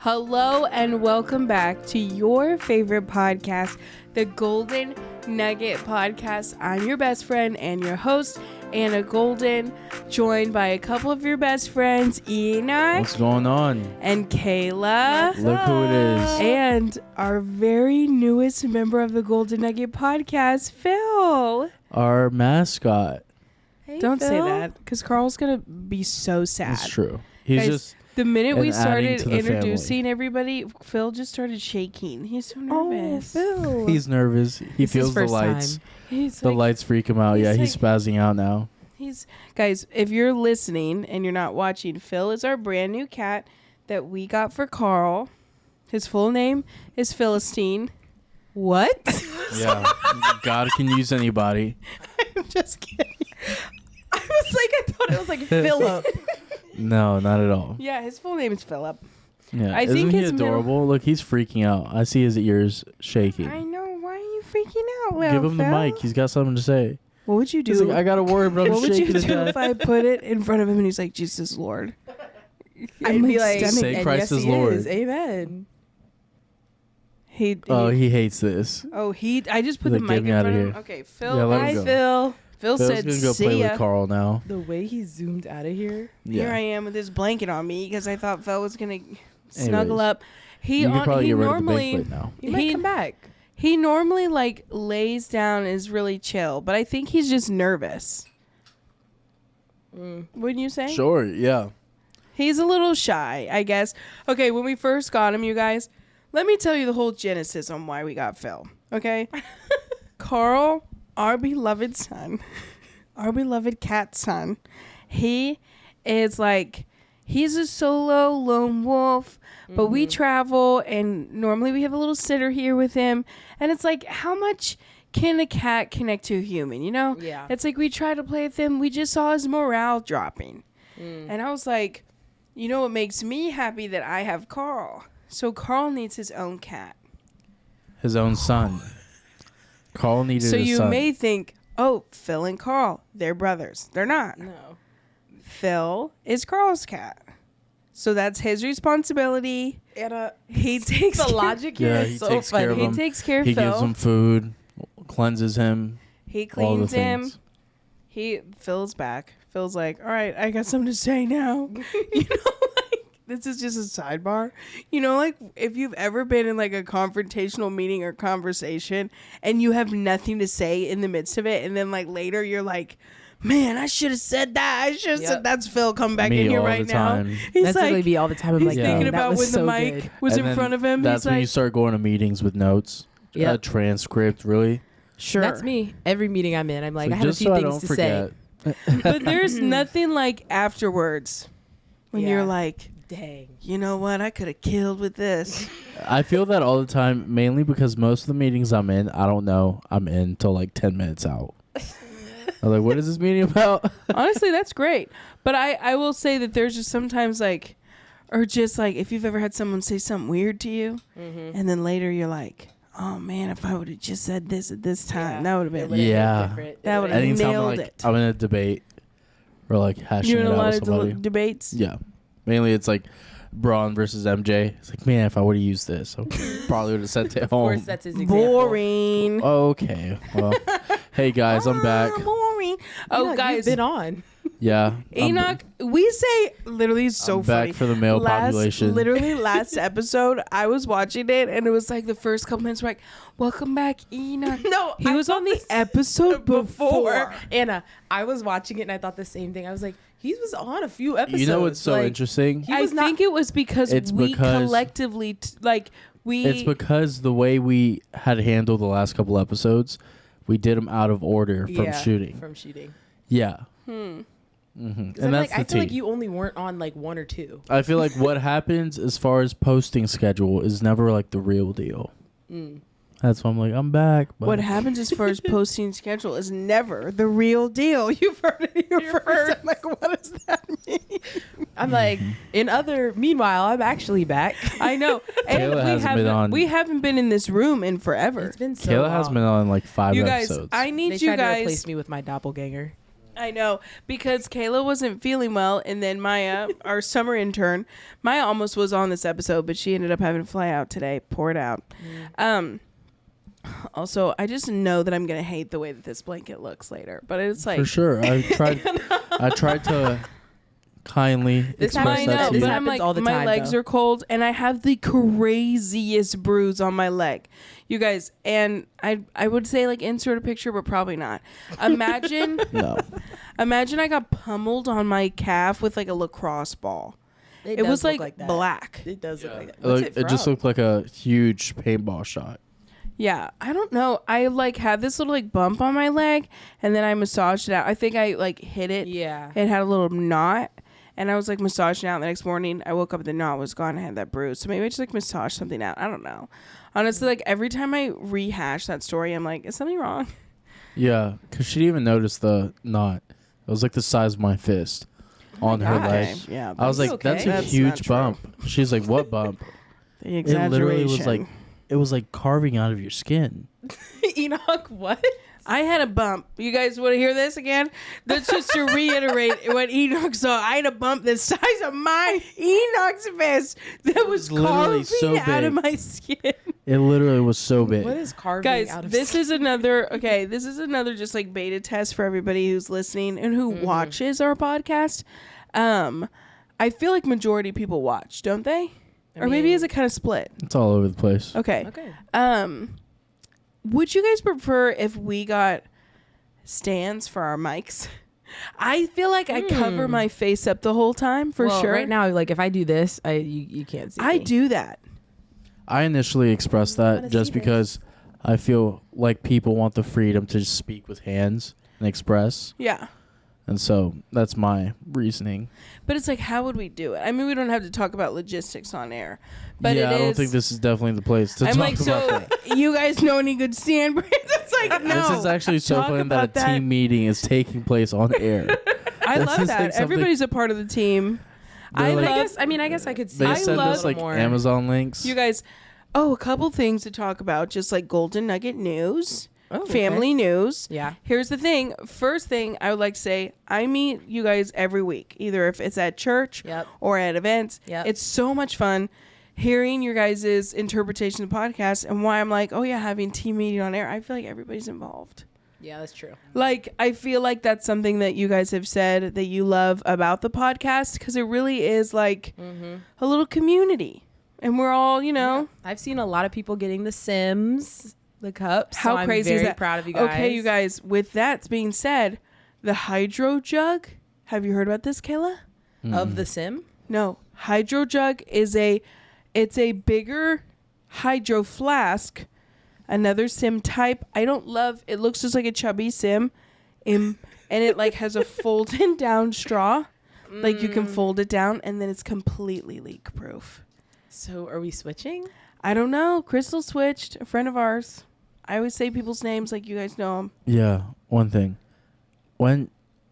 Hello and welcome back to your favorite podcast, the Golden Nugget Podcast. I'm your best friend and your host, Anna Golden, joined by a couple of your best friends, Enoch. What's going on? And Kayla. Look who it is. And our very newest member of the Golden Nugget Podcast, Phil. Our mascot. Hey, Don't Phil. Say that, because Carl's going to be so sad. It's true. He's Guys, just... The minute we started to introducing everybody, Phil just started shaking. He's so nervous. Oh, Phil. He's nervous. He feels the lights. The lights freak him out. Yeah, he's spazzing out now. Guys, if you're listening and you're not watching, Phil is our brand new cat that we got for Carl. His full name is Philistine. What? Yeah. God can use anybody. I'm just kidding. I thought it was like Philip. No, not at all. Yeah, his full name is Philip. Yeah, isn't he adorable? Look, he's freaking out. I see his ears shaking. I know. Why are you freaking out? Well, give him the mic. He's got something to say. What would you do? He's like, I got a word, but I'm shaking his head. What would you do if I put it in front of him and he's like, Jesus Lord? I'd be like, say Christ is Lord. Amen. He hates this. I just put the mic in front of him. Okay, Phil. Yeah, Hi, Phil. Phil said, gonna go play with Carl now. The way he zoomed out of here. Yeah. Here I am with this blanket on me because I thought Phil was gonna snuggle up. He normally he might come back. He normally lays down and is really chill, but I think he's just nervous. Wouldn't you say? Sure. Yeah. He's a little shy, I guess. Okay, when we first got him, you guys, let me tell you the whole genesis on why we got Phil. Okay, Carl. Our beloved son, our beloved cat son, he is he's a solo lone wolf, but we travel and normally we have a little sitter here with him. And it's like, how much can a cat connect to a human, you know? Yeah. It's like we try to play with him. We just saw his morale dropping. And I was like, you know what makes me happy? That I have Carl. So Carl needs his own cat. His own son. Carl needed So a you son. may think, oh, Phil and Carl, they're brothers. They're not. No. Phil is Carl's cat. So that's his responsibility. And he takes the logic here is so funny. He takes care of He Phil. gives him food, cleanses him. He cleans him. Things. Phil's back. Phil's like, all right, I got something to say now. You know, this is just a sidebar. You know, if you've ever been in a confrontational meeting or conversation and you have nothing to say in the midst of it, and then later you're like, man, I should have said that. I should have said that's Phil coming back in here right now. He's that's be all the time. I'm he's thinking about when the mic was in front of him. That's when you start going to meetings with notes. A transcript, really. Sure. That's me. Every meeting I'm in, I'm like, I have a few things to say. But there's nothing like afterwards when you're like, dang, you know what? I could have killed with this. I feel that all the time, mainly because most of the meetings I'm in, I don't know I'm in till 10 minutes out. I'm like, what is this meeting about? Honestly, that's great. But I will say that there's just sometimes or just if you've ever had someone say something weird to you, and then later you're like, oh man, if I would have just said this at this time, that would have been different. That would have nailed it. I'm in a debate or hashing it out with somebody. You're in a lot of debates? Yeah. Mainly it's Braun versus MJ. It's man, if I would have used this, I probably would have sent it home. Of course, that's his example. Boring. Okay. Well, hey guys, I'm back. Boring. Oh, guys, you've been on. Yeah. Enoch, we say literally so I'm funny. Back for the male population. Literally last episode, I was watching it and it was the first couple minutes were welcome back, Enoch. No, he was on the episode before. Anna, I was watching it and I thought the same thing. I was like, he was on a few episodes. You know what's so interesting? I think it was because we collectively It's because the way we had handled the last couple episodes, we did them out of order from shooting. From shooting. Yeah. And that's I feel like you only weren't on one or two. I feel like what happens as far as posting schedule is never the real deal. That's why I'm I'm back. But what happens as far as posting schedule is never the real deal. You've heard it here first. I'm what does that mean? I'm meanwhile, I'm actually back. I know. And we haven't been in this room in forever. It's been so Kayla long. has been on 5 you episodes. I need they you tried guys to replace me with my doppelganger. I know, because Kayla wasn't feeling well, and then Maya, our summer intern, Maya almost was on this episode, but she ended up having to fly out today. Pour it out. Also, I just know that I'm gonna hate the way that this blanket looks later, but it's like for sure. I tried to kindly express that to you. But I'm like, all the time, my legs are cold, and I have the craziest bruise on my leg, you guys. And I would say like insert a picture, but probably not. Imagine, imagine I got pummeled on my calf with like a lacrosse ball. It was like black. It does look like that. It just looked like a huge paintball shot. Yeah, I don't know. I like had this little like bump on my leg, and then I massaged it out. I think I like hit it. Yeah, it had a little knot. And I was like massaging out. The next morning, I woke up and the knot was gone. I had that bruise. So maybe I just like massage something out. I don't know. Honestly, like every time I rehash that story, I'm like, is something wrong? Yeah, because she didn't even notice the knot. It was like the size of my fist on her leg. Yeah, I was like, that's a huge bump. She's like, what bump? The exaggeration. It literally was like, it was like carving out of your skin. Enoch, what? I had a bump. You guys want to hear this again? That's just to reiterate what Enoch saw. I had a bump the size of my Enoch's fist that was carving so out of my skin. It literally was so big. What is carving guys, out of this skin? is another, okay, this is another just like beta test for everybody who's listening and who watches our podcast. I feel like majority of people watch, don't they? Or maybe is it kind of split? It's all over the place. Okay. Would you guys prefer if we got stands for our mics? I feel like I cover my face up the whole time for sure. Right now, like if I do this, you can't see me. I do that. I initially expressed that just because I feel like people want the freedom to just speak with hands and express. Yeah. And so that's my reasoning. But it's like, how would we do it? I mean, we don't have to talk about logistics on air. But yeah, I don't think this is definitely the place to talk about that. You guys know any good stand brands? It's like, no. This is actually so funny that a team meeting is taking place on air. I love that. Like everybody's a part of the team. I guess I could see. They send us like more Amazon links. You guys, a couple things to talk about, just like Golden Nugget news. Family news. Yeah. Here's the thing. First thing I would like to say, I meet you guys every week, either if it's at church or at events. Yep. It's so much fun hearing your guys' interpretation of the podcast and why I'm like, oh yeah, having team meeting on air. I feel like everybody's involved. Yeah, that's true. Like, I feel like that's something that you guys have said that you love about the podcast because it really is like a little community. And we're all, you know. Yeah. I've seen a lot of people getting the Sims. The cups. How so crazy I'm very is that? Proud of you guys. Okay, you guys. With that being said, the hydro jug. Have you heard about this, Kayla? Of the Sim? No, hydro jug is it's a bigger hydro flask. Another Sim type. I don't love. It looks just like a chubby Sim, and it like has a folded down straw. Like you can fold it down, and then it's completely leak proof. So are we switching? I don't know. Crystal switched. A friend of ours. I always say people's names like you guys know them. Yeah, one thing. What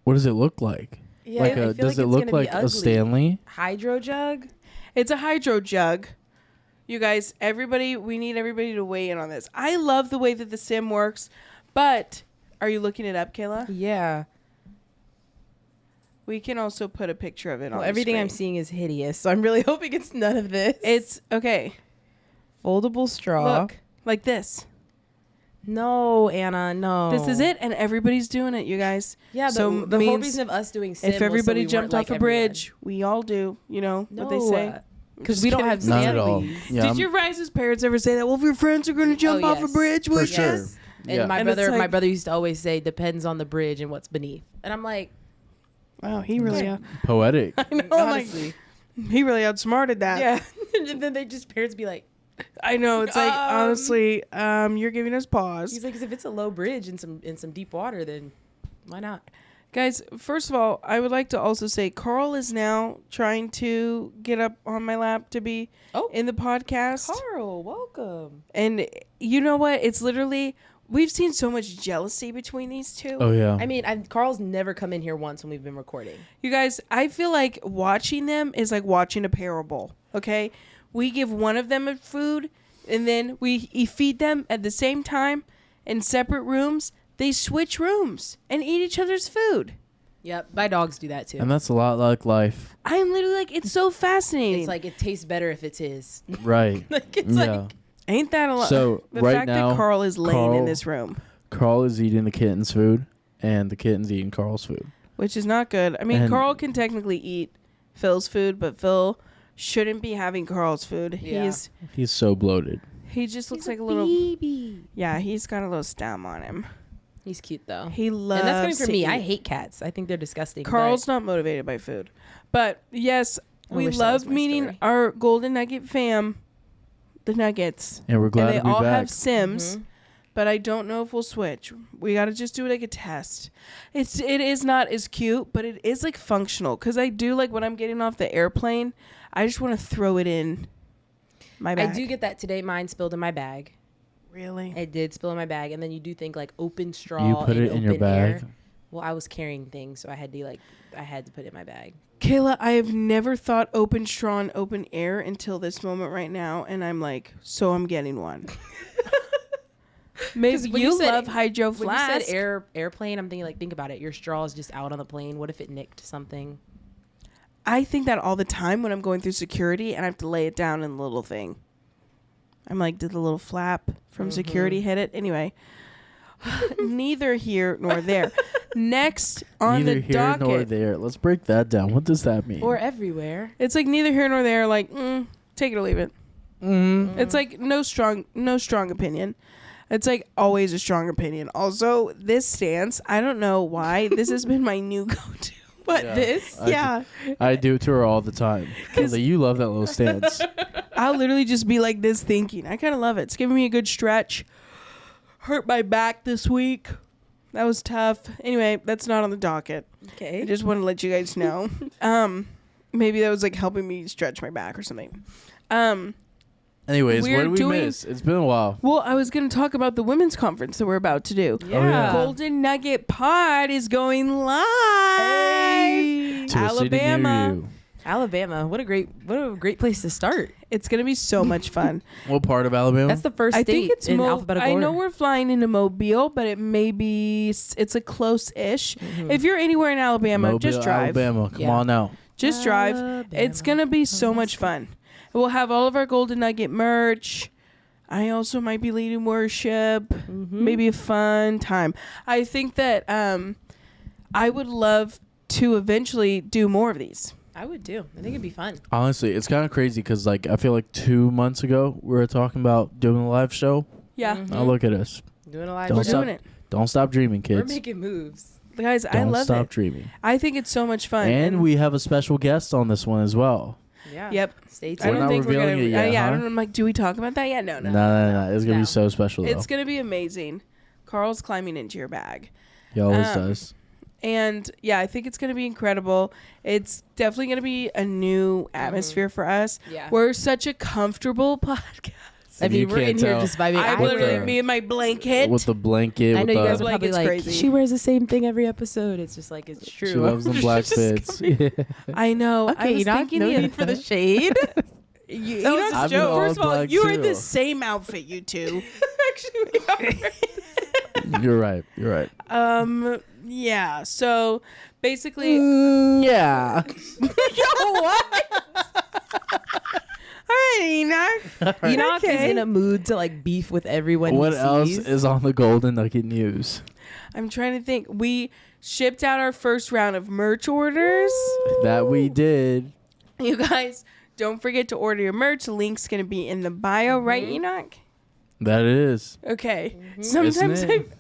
does it look like? Yeah, does it look like a Stanley? Hydro jug? It's a hydro jug. You guys, we need everybody to weigh in on this. I love the way that the Sim works, but are you looking it up, Kayla? Yeah. We can also put a picture of it on everything I'm seeing is hideous, so I'm really hoping it's none of this. It's okay. Foldable straw. Look, like this. No, Anna, no. This is it, and everybody's doing it, you guys. Yeah, so the whole reason of us doing Sim if everybody jumped off like a bridge, we all do. You know what they say? Because we don't have Not at all. Stanleys. Yeah, Did your guys' parents ever say that? Well, if your friends are going to jump off a bridge, for sure. And my brother used to always say, depends on the bridge and what's beneath. And I'm like, wow, he really poetic. I know, honestly. He really outsmarted that. Yeah. And then parents be like, I know, it's like honestly, you're giving us pause. He's like, 'cause if it's a low bridge in some deep water, then why not? Guys, first of all, I would like to also say Carl is now trying to get up on my lap to be in the podcast. Carl, welcome. And you know what? It's literally, we've seen so much jealousy between these two. Oh, yeah. I mean, Carl's never come in here once when we've been recording. You guys, I feel like watching them is like watching a parable, okay? We give one of them a food, and then we feed them at the same time in separate rooms. They switch rooms and eat each other's food. Yep, my dogs do that too. And that's a lot like life. I'm literally like, it's so fascinating. It's like it tastes better if it's his. Right. Like it's like ain't that a lot? So the right fact now, that Carl is laying in this room, Carl is eating the kitten's food, and the kitten's eating Carl's food. which is not good. I mean, And Carl can technically eat Phil's food, but Phil shouldn't be having Carl's food. Yeah. He's so bloated. He just looks like a little baby. Yeah, he's got a little stem on him. He's cute though. He loves. And that's coming from me. to I eat. hate cats. I think they're disgusting. Carl's not motivated by food, but yes, I we wish that was love my meeting story. our Golden Nugget fam, the Nuggets, And we're glad and they to be all back. have Sims. But I don't know if we'll switch. We got to just do like a test. It is not as cute, but it is like functional. Because I do like when I'm getting off the airplane, I just want to throw it in my bag. I do get that today. Mine spilled in my bag. Really? It did spill in my bag, and then you do think like open straw. You put and it in your open air. bag? Well, I was carrying things, so I had to put it in my bag. Kayla, I have never thought open straw and open air until this moment right now. And I'm like, so I'm getting one. Maybe when you you said- love hydro When flask. you said airplane, I'm thinking like, think about it. Your straw is just out on the plane. What if it nicked something? I think that all the time when I'm going through security and I have to lay it down in the little thing. I'm like, did the little flap from security hit it? Anyway, neither here nor there. Next on Neither the here docket. nor there. Let's break that down. What does that mean? Or everywhere. It's like neither here nor there. Like, take it or leave it. It's like no strong opinion. It's like always a strong opinion. Also, this stance, I don't know why. This has been my new go-to. But I do it to her all the time. Because you love that little stance. I'll literally just be like this thinking. I kind of love it. It's giving me a good stretch. Hurt my back this week. That was tough. Anyway, that's not on the docket. Okay. I just want to let you guys know. Maybe that was like helping me stretch my back or something. Anyways, We're what did we doing- miss? It's been a while. Well, I was going to talk about the women's conference that we're about to do. yeah. Golden Nugget Pod is going live. To a city near Alabama. you. Alabama. What a great place to start. It's going to be so much fun. What part of Alabama? That's the first I state think it's in alphabetical I order. know we're flying into Mobile, but it may be it's a close-ish. If you're anywhere in Alabama, Mobile, just drive. Alabama. Come Yeah. on now. Just drive. It's going to be so much fun. We'll have all of our Golden Nugget merch. I also might be leading worship. Maybe a fun time. I think that I would love to eventually do more of these. I would too. I think it'd be fun. Honestly, it's kind of crazy because like I feel like 2 months ago we were talking about doing a live show. Yeah. Now look at us. Doing a live Don't We're show. stop. doing it. Don't stop dreaming, We're kids. making moves. Guys, I Don't love stop it. dreaming. I think it's so much fun. And we have a special guest on this one as well. Yeah. Yep. Stay I tuned. We're don't not think we're revealing gonna. it yet, yeah, I huh? don't know. I'm like, do we talk about that yet? No. No. It's gonna No. be so special though. It's gonna be amazing. Carl's climbing into your bag, He always does. and yeah, I think it's gonna be incredible. It's definitely gonna be a new atmosphere for us. Yeah. We're such a comfortable podcast. I You mean, we're in can't here tell. just vibing. I I literally, the- me and my blanket. With the blanket. I with know you the, guys are Like, probably it's like, crazy. she wears the same thing every episode. It's just like, it's true. She loves them black fits. I know. I Okay, was Enoch, thinking no the need for the shade. You, That was Enoch's a I've been joke. all First of all, black you are in too. the same outfit, you two. You're right. You're right. Yeah. So basically, Yeah. yo, what? All right, Enoch. Enoch is Okay. in a mood to like beef with everyone. What he else sees. is on the Golden Nugget news? I'm trying to think. We shipped out our first round of merch orders. That we did. You guys, don't forget to order your merch. The link's going to be in the bio, right, Enoch? That it is. Okay. Sometimes Isn't it?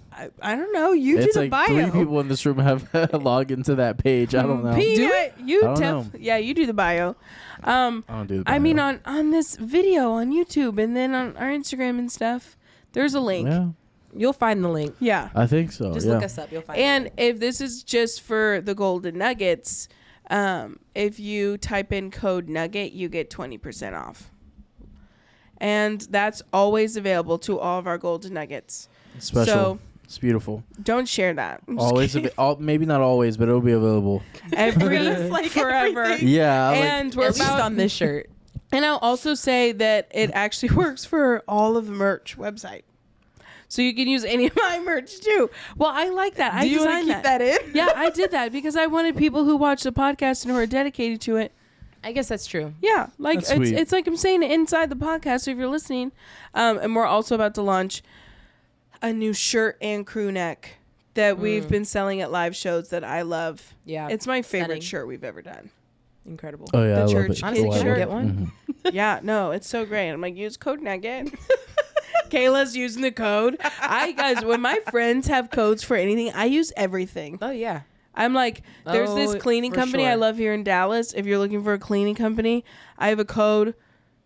I don't know. You It's do the like bio. 3 people in this room have logged into that page. I don't know. Peanut, you I don't know. yeah, you do the bio. I don't do the I mean, bio. on this video on YouTube and then on our Instagram and stuff, there's a link. Yeah, You'll find the link. Yeah. Oh, I think so. Just yeah. look us up. You'll find. And the link. if this is just for the Golden Nuggets, if you type in code Nugget, you get 20% off. And that's always available to all of our Golden Nuggets. It's special. So It's beautiful. don't share that. I'm just Always, kidding. maybe not always, but it'll be available. forever. Yeah. And we're At least about on this shirt. And I'll also say that it actually works for all of the merch website. So you can use any of my merch too. Well, I like that. I Do you want to designed keep that in? Yeah, I did that because I wanted people who watch the podcast and who are dedicated to it. I guess that's true. Yeah, like That's sweet. it's like I'm saying inside the podcast. So if you're listening, and we're also about to launch a new shirt and crew neck that we've been selling at live shows that I love. Yeah. It's my favorite Stunning. shirt we've ever done. Incredible. Oh yeah, The I love church it. Honestly, kid can I shirt. get one? Yeah, no, it's so great. I'm like, use code nugget. Kayla's using the code. Guys, when my friends have codes for anything, I use everything. Oh, yeah. I'm like, there's this cleaning for company sure. I love here in Dallas. If you're looking for a cleaning company, I have a code.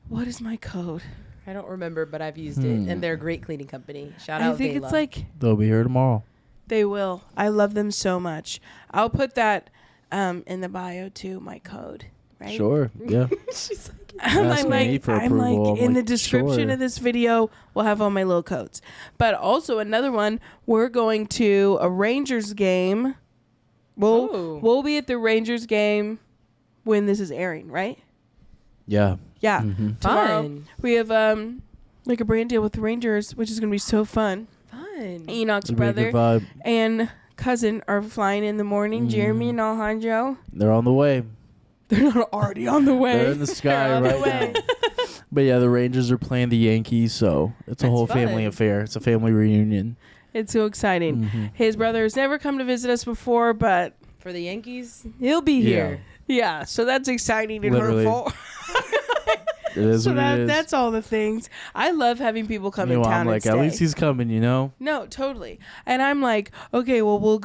What is my code? I don't remember, but I've used it. And they're a great cleaning company. Shout I out think Gayla. it's like They'll be here tomorrow. they will. I love them so much. I'll put that in the bio too, my code. Right? Sure. Yeah. She's like, I'm Asking me like, for I'm approval. like I'm in the like, description sure. of this video, we'll have all my little codes. But also another one, we're going to a Rangers game. Ooh. We'll be at the Rangers game when this is airing, right? Yeah. Yeah. Tomorrow Fun. we have like a brand deal with the Rangers, which is gonna be so fun. Fun. Enoch's It'll be a good brother vibe. and cousin are flying in the morning. Jeremy and Alejandro. They're on the way. They're not already on the way. They're in the sky on the right way. now. But yeah, the Rangers are playing the Yankees, so it's a That's whole family fun. affair. It's a family reunion. It's so exciting. Mhm. His brother has never come to visit us before, but For the Yankees, he'll be here. yeah, so that's exciting and Literally. hurtful. It is So what it is. that's all the things. I love having people come in Meanwhile, town I'm like, and at stay. least he's coming, you know? No, totally. And I'm like, okay, well, we'll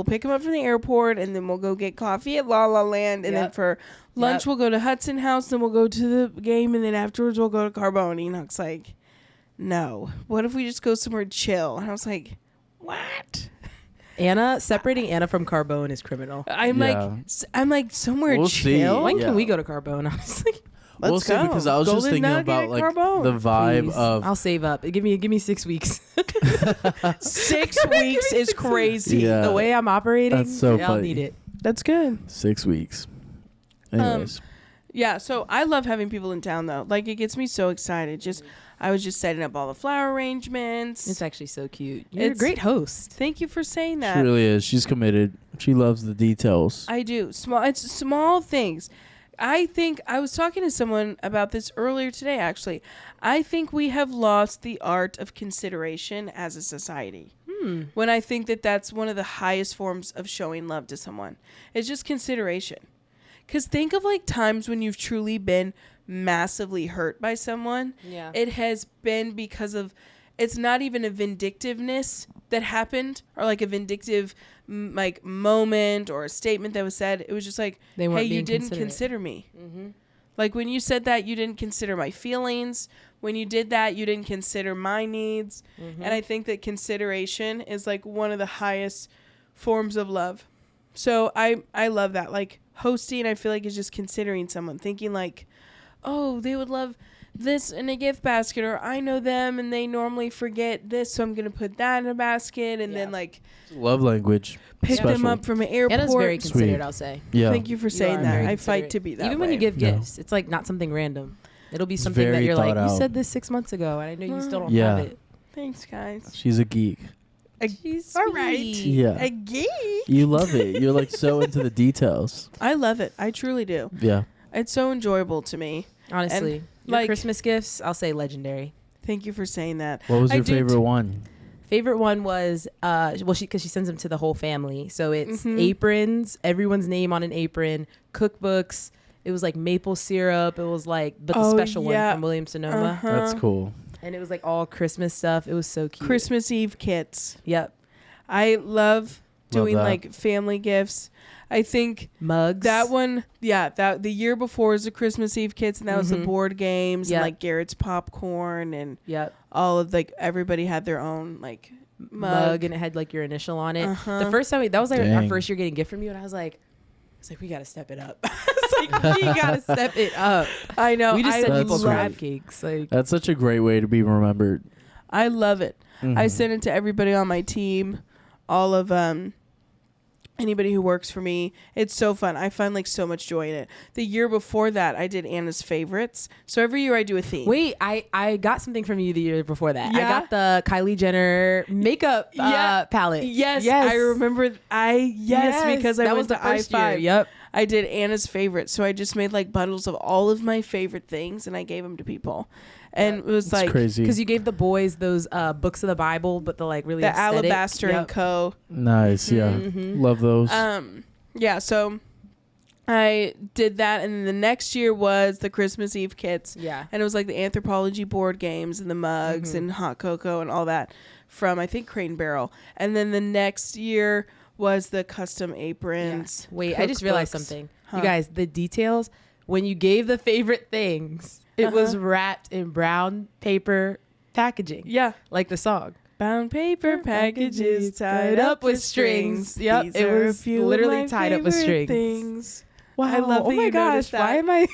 pick him up from the airport, and then we'll go get coffee at La La Land, and then Yep. for lunch Yep. we'll go to Hudson House, then we'll go to the game, and then afterwards we'll go to Carbone. Enoch's like, no. What if we just go somewhere chill? And I was like, what? Separating Anna from Carbone is criminal. I'm Yeah. like somewhere We'll see. chill. When Yeah. can we go to Carbone? I was like, We'll Let's see, go. because I was just Golden thinking Nugget about at like Carbone. the vibe please, of I'll save up. Give me 6 weeks. 6 weeks is crazy. Yeah. The way I'm operating, That's so I'll funny. need it. That's good. 6 weeks. Anyways, Yeah, so I love having people in town though. Like it gets me so excited. I was just setting up all the flower arrangements. It's actually so cute. You're a It's- great host. Thank you for saying she that. really is. She's committed. She loves the details. I do. It's small things. I think I was talking to someone about this earlier today actually. I think we have lost the art of consideration as a society. When I think that that's one of the highest forms of showing love to someone. It's just consideration. Cuz think of like times when you've truly been massively hurt by someone. Yeah. It has been because of it's not even a vindictiveness that happened or like a vindictive like moment or a statement that was said. It was just like, They weren't hey, you being didn't considerate. consider me. Like when you said that, you didn't consider my feelings. When you did that, you didn't consider my needs. And I think that consideration is like one of the highest forms of love. So I love that. Like hosting, I feel like is just considering someone, thinking like, oh, they would love this in a gift basket, or I know them and they normally forget this, so I'm gonna put that in a basket, and then like Love language. pick Special. them up from an airport. Anna's very considerate, Sweet. I'll say. Yeah. Thank you for You saying are that. very I fight considerate. to be that Even way. when you give Yeah. gifts, it's like not something random. It'll be something that very you're like, thought you out. said this 6 months ago, and I know you still don't Yeah. have it. Thanks, guys. She's a geek. She's All right. Yeah. A geek. You love it. You're like so into the details. I love it. I truly do. Yeah. It's so enjoyable to me. Honestly, And, your like- Christmas gifts, I'll say legendary. Thank you for saying that. What was I your do favorite one? Favorite one was because she sends them to the whole family, so it's Mhm. aprons, everyone's name on an apron, cookbooks. It was like maple syrup. It was like, but the Oh, special yeah. one from Williams Sonoma, Uh-huh. That's cool. and it was like all Christmas stuff. It was so cute. Christmas Eve kits. Yep. I love doing that. like family gifts. I think Mugs. that one, yeah, that the year before was the Christmas Eve kits, and that was the Mhm. board games Yep. and like Garrett's popcorn and Yep. all of like everybody had their own like Mug, and it had like your initial on it. Uh-huh. The first time that was like our Dang. first year getting a gift from you, and I was like, we gotta step it up. It's like we gotta step it up. I know. We just I sent That's people sweet. crab cakes. Like That's such a great way to be remembered. I love it. I Mhm. sent it to everybody on my team. All of anybody who works for me. It's so fun. I find like so much joy in it. The year before that, I did Anna's favorites. So every year I do a theme. Wait, I got something from you the year before that. Yeah? I got the Kylie Jenner makeup palette. Yes, I remember. Because I that went was the to first I5. year. Yep. I did Anna's favorites. So I just made like bundles of all of my favorite things and I gave them to people. And it was It's like crazy. Because you gave the boys those books of the Bible, but the like really the aesthetic. Alabaster and Co. Nice. Yeah. Love those. Yeah, so I did that, and then the next year was the Christmas Eve kits. Yeah. And it was like the anthropology board games and the mugs and hot cocoa and all that from, I think, Crate and Barrel. And then the next year was the custom aprons. Yeah. Wait, I just realized cookbooks. something. Huh. You guys, the details, when you gave the favorite things, it was wrapped in brown paper packaging. Yeah. Like the song. Bound paper packages tied up with strings. Yep, These it are a was few of literally my tied up with favorite strings. Things. Wow. I love that oh you my gosh. noticed that. Why am I?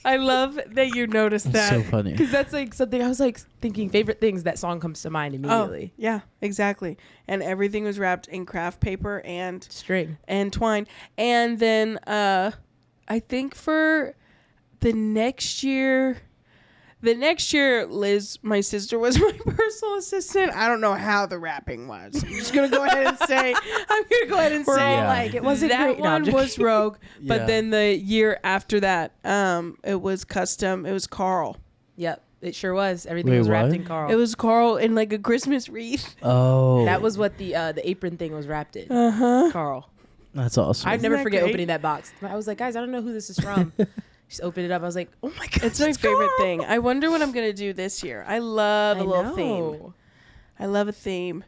I love that you noticed It's that. so funny. Because that's like something I was like thinking favorite things. That song comes to mind immediately. Oh, yeah, exactly. And everything was wrapped in craft paper and String. twine. And then I think for the next year, Liz, my sister, was my personal assistant. I don't know how the wrapping was. I'm just gonna go ahead and say. Yeah. like it wasn't that great. No, I'm one was joking. Rogue, but Yeah. then the year after that, it was custom. It was Carl. Yep, it sure was. Everything Wait, was wrapped what? in Carl. It was Carl in like a Christmas wreath. Oh. That was what the apron thing was wrapped in. Carl. That's awesome. I'd never that forget great? opening that box. I was like, guys, I don't know who this is from. Just opened it up. I was like, oh my god, It's my favorite thing. I wonder what I'm gonna do this year. I love a little theme. I love a theme.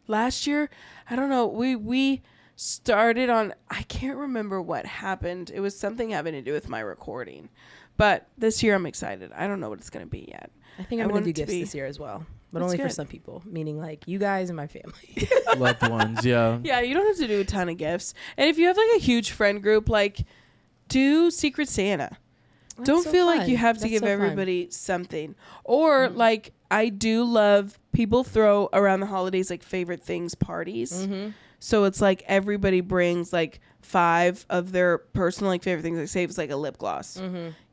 Last year, I don't know. We started on. I can't remember what happened. It was something having to do with my recording. But this year, I'm excited. I don't know what it's gonna be yet. I think I'm I gonna want do it to gifts be- this year as well, but That's only for good. some people, meaning like you guys and my family. Loved ones. Yeah. Yeah, you don't have to do a ton of gifts. And if you have like a huge friend group, like do Secret Santa. Don't so feel like fun. you have to That's give so fun. everybody something. Or like I do love people throw around the holidays like favorite things parties. So it's like everybody brings like 5 of their personal like favorite things. Like say it's like a lip gloss.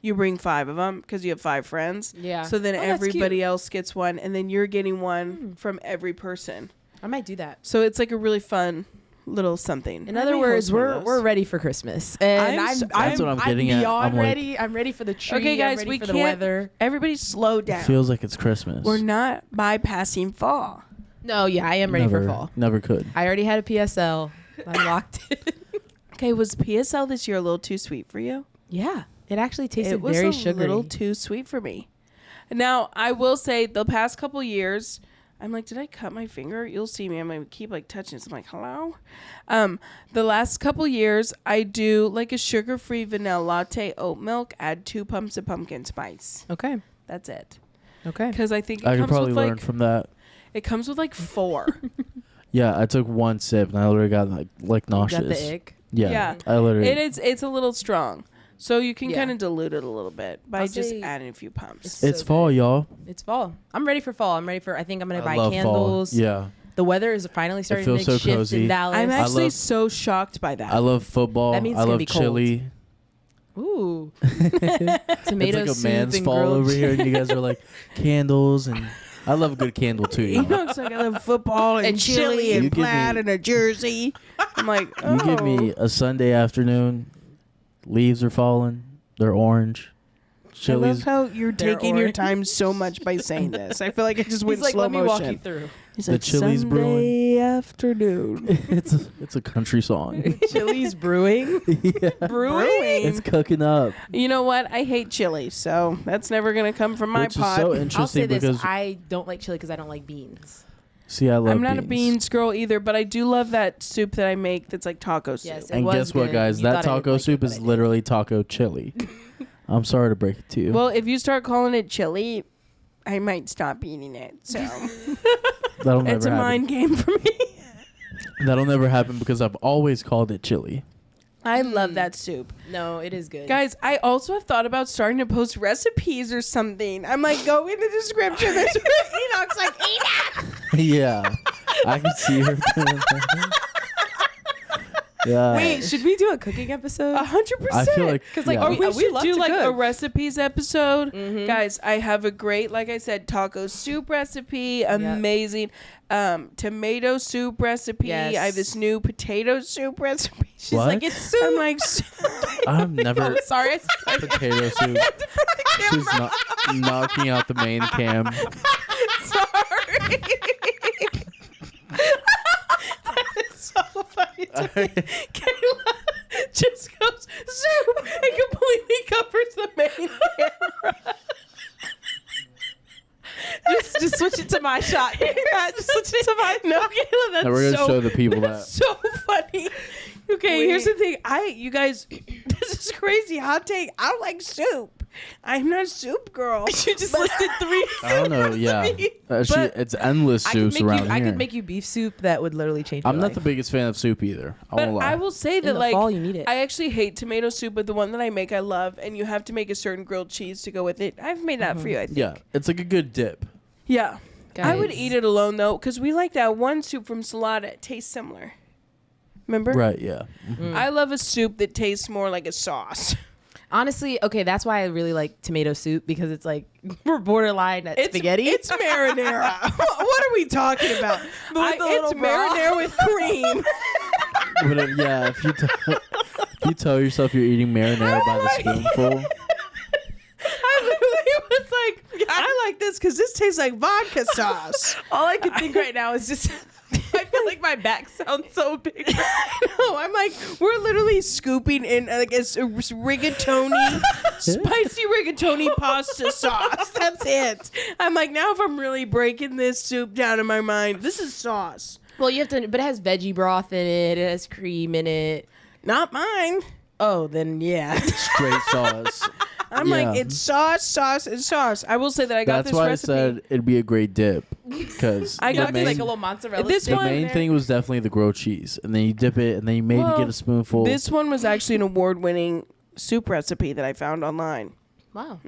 You bring 5 of them because you have 5 friends. Yeah. So then Oh, that's everybody cute. else gets one, and then you're getting one from every person. I might do that. So it's like a really fun little something. In I other may words, host one of we're those. ready for Christmas, and I'm I'm, so- That's what I'm getting at. beyond I'm like- ready. I'm ready for the tree. Okay, guys, I'm ready we for can't. the weather. Everybody, slow down. Feels like it's Christmas. We're not bypassing fall. No, yeah, I am ready never, for fall. Never could. I already had a PSL. I locked it. Okay, was PSL this year a little too sweet for you? Yeah, it actually tasted It was very a sugary. little too sweet for me. Now, I will say the past couple years, I'm like, did I cut my finger? You'll see me. I'm going to keep like touching this. I'm like, hello? The last couple years, I do like a sugar-free vanilla latte oat milk, add 2 pumps of pumpkin spice. Okay. That's it. Okay. Because I think it I could comes probably with learn like, from that. it comes with like 4. Yeah, I took 1 sip and I literally got like nauseous. Got the ick. Yeah, Yeah. I literally. It's a little strong. So you can Yeah. kind of dilute it a little bit by I'll just say adding a few pumps. It's so fall, good. y'all. It's fall. I'm ready for fall. I'm ready for. I think I'm gonna I buy love candles. fall. Yeah, The weather is finally starting to feels make so shifts cozy. in Dallas. I'm actually love- so shocked by that. I love football. That means I it's gonna love be cold. chili. Ooh. It's Tomato like a soup man's and fall grilled over here, and you guys are like candles, and I love a good candle too. You know? It's like I love football and, And chili chili. and You give plaid me- and a jersey. I'm like, oh. You give me a Sunday afternoon, leaves are falling, they're orange. I love Chili's. how you're They're taking your orange. time so much by saying this. I feel like it just went He's like, slow let me motion. walk you through. He's The like, chili's Sunday brewing. afternoon. it's a country song. Chili's brewing. Yeah. Brewing. It's cooking up, You know what? I hate chili, so that's never gonna come from my which is pot. so I'll say interesting this: because I don't like chili because I don't like beans. see, I love. I'm not a beans girl either, but I do love that soup that I make that's like taco soup. Yes, it And was guess what, good. guys? You That thought I didn't taco like it, soup but is I did. literally taco chili. I'm sorry to break it to you. Well, if you start calling it chili, I might stop eating it. So That'll never it's a happen. mind game for me. That'll never happen because I've always called it chili. I love that soup. No, it is good. Guys, I also have thought about starting to post recipes or something. I'm like, go in the description. That's where Enoch's like, Enoch! Yeah, I can see her doing that. Yeah. Wait, should we do a cooking episode? 100%. I feel like Because like yeah. Or we should love do to like a cook. recipes episode. Mhm. Guys, I have a great, like I said, taco soup recipe. Amazing. Tomato soup recipe. Yes. I have this new potato soup recipe. She's What? like, it's soup. I'm like, I've never Oh, sorry. potato soup. She's not knocking out the main cam. Sorry. that is so funny to me. Kayla just goes soup and completely covers the main camera. just switch it to my shot. Just switch it to my No, Kayla, that's Now we're gonna so, show the people that. that's so funny. Okay, Wait. here's the thing. You guys, this is crazy. Hot take. I don't like soup. I'm not a soup girl. You just listed 3. I don't know. Yeah, it's endless soups around I here. could make you beef soup that would literally change I'm your not life. the biggest fan of soup either. I But won't lie. I will say In that, the like, fall, you need it. I actually hate tomato soup, but the one that I make, I love, and you have to make a certain grilled cheese to go with it. I've made that for you, I think. Yeah, it's like a good dip. Yeah. I would Guys. eat it alone, though, because we like that one soup from Salada. It tastes similar. Remember? Right. Yeah. I love a soup that tastes more like a sauce. Honestly, okay, that's why I really like tomato soup, because it's like we're borderline at spaghetti. It's marinara. What are we talking about? With the little It's broth. marinara with cream. But yeah, if you tell yourself you're eating marinara by the spoonful, I literally was like, I like this because this tastes like vodka sauce. All I can think right now is just I feel like my back sounds so big. No, I'm like, we're literally scooping in like a rigatoni, spicy rigatoni pasta sauce. That's it. I'm like, now if I'm really breaking this soup down in my mind, this is sauce. Well, you have to, but it has veggie broth in it. It has cream in it. Not mine. Oh, then yeah. straight sauce. I'm Yeah. like, it's sauce, sauce, and sauce. I will say that I got That's this why recipe. I said it'd be a great dip, because I got the this, main, like a little mozzarella. This stick. the one- main thing was definitely the grilled cheese, and then you dip it, and then you maybe Well, get a spoonful. This one was actually an award-winning soup recipe that I found online. Wow.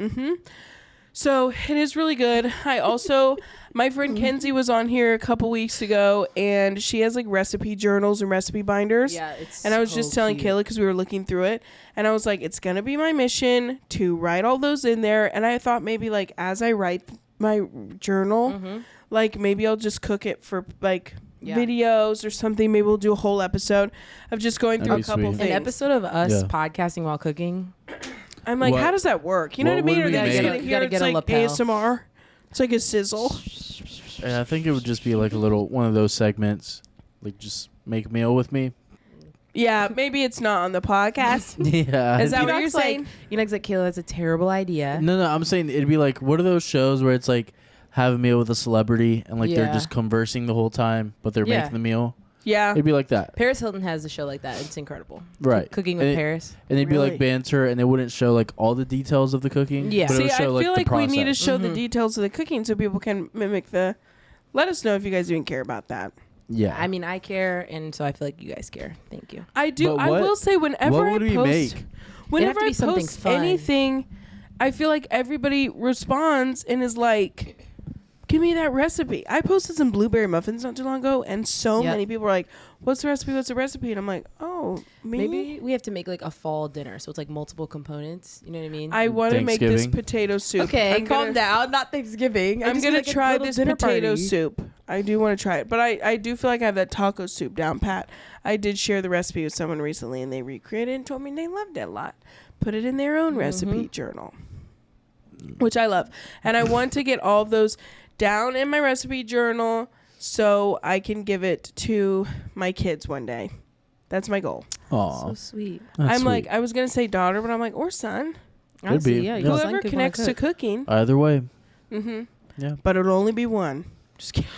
So it is really good. I also, my friend Kenzie was on here a couple weeks ago, and she has like recipe journals and recipe binders. Yeah, it's And I was so just telling cute. Kayla, because we were looking through it, and I was like, it's gonna be my mission to write all those in there. And I thought maybe like as I write my journal, like maybe I'll just cook it for like Yeah. videos or something. Maybe we'll do a whole episode of just going through a That'd be couple sweet. things. An episode of us Yeah. podcasting while cooking. I'm like, What- how does that work? You know what I what mean? would Or we they just make? gonna You hear gotta it's get a like lapel. ASMR. It's like a sizzle. and I think it would just be like a little one of those segments, like just make a meal with me. Yeah, maybe it's not on the podcast. Yeah. Is that what Enoch's you're saying? Enoch's like, Kayla, that's a terrible idea. No, I'm saying it'd be like, what are those shows where it's like have a meal with a celebrity and like they're Yeah. just conversing the whole time, but they're Yeah. making the meal? Yeah. It'd be like that. Paris Hilton has a show like that. It's incredible. Right. Cooking with And Paris. And it'd be Really? like banter, and they wouldn't show like all the details of the cooking. Yeah. But it See, would I show, feel the like we need to process. show the details of the cooking so people can mimic the. Let us know if you guys even care about that. Yeah. I mean, I care, and so I feel like you guys care. Thank you. I do. But I what- will say whenever what I would we post, make? whenever to I be something post fun. anything, I feel like everybody responds and is like, "Give me that recipe." I posted some blueberry muffins not too long ago, and so Yep. many people were like, "What's the recipe? What's the recipe?" And I'm like, "Oh, me? Maybe we have to make like a fall dinner, so it's like multiple components. You know what I mean? I want to make this Thanksgiving? potato soup." okay, I'm calm gonna- down. Not Thanksgiving. I'm gonna try this potato soup. I do want to try it, but I do feel like I have that taco soup down pat. I did share the recipe with someone recently, and they recreated it and told me they loved it a lot. Put it in their own recipe journal, which I love, and I want to get all of those down in my recipe journal so I can give it to my kids one day. That's my goal. Aw. So sweet. I'm like, I was gonna say daughter, but I'm like, or son. Honestly, be. yeah. Yeah. your son Whoever could connects wanna to cooking. either way. Mm-hmm. Yeah. But it'll only be one. Just kidding.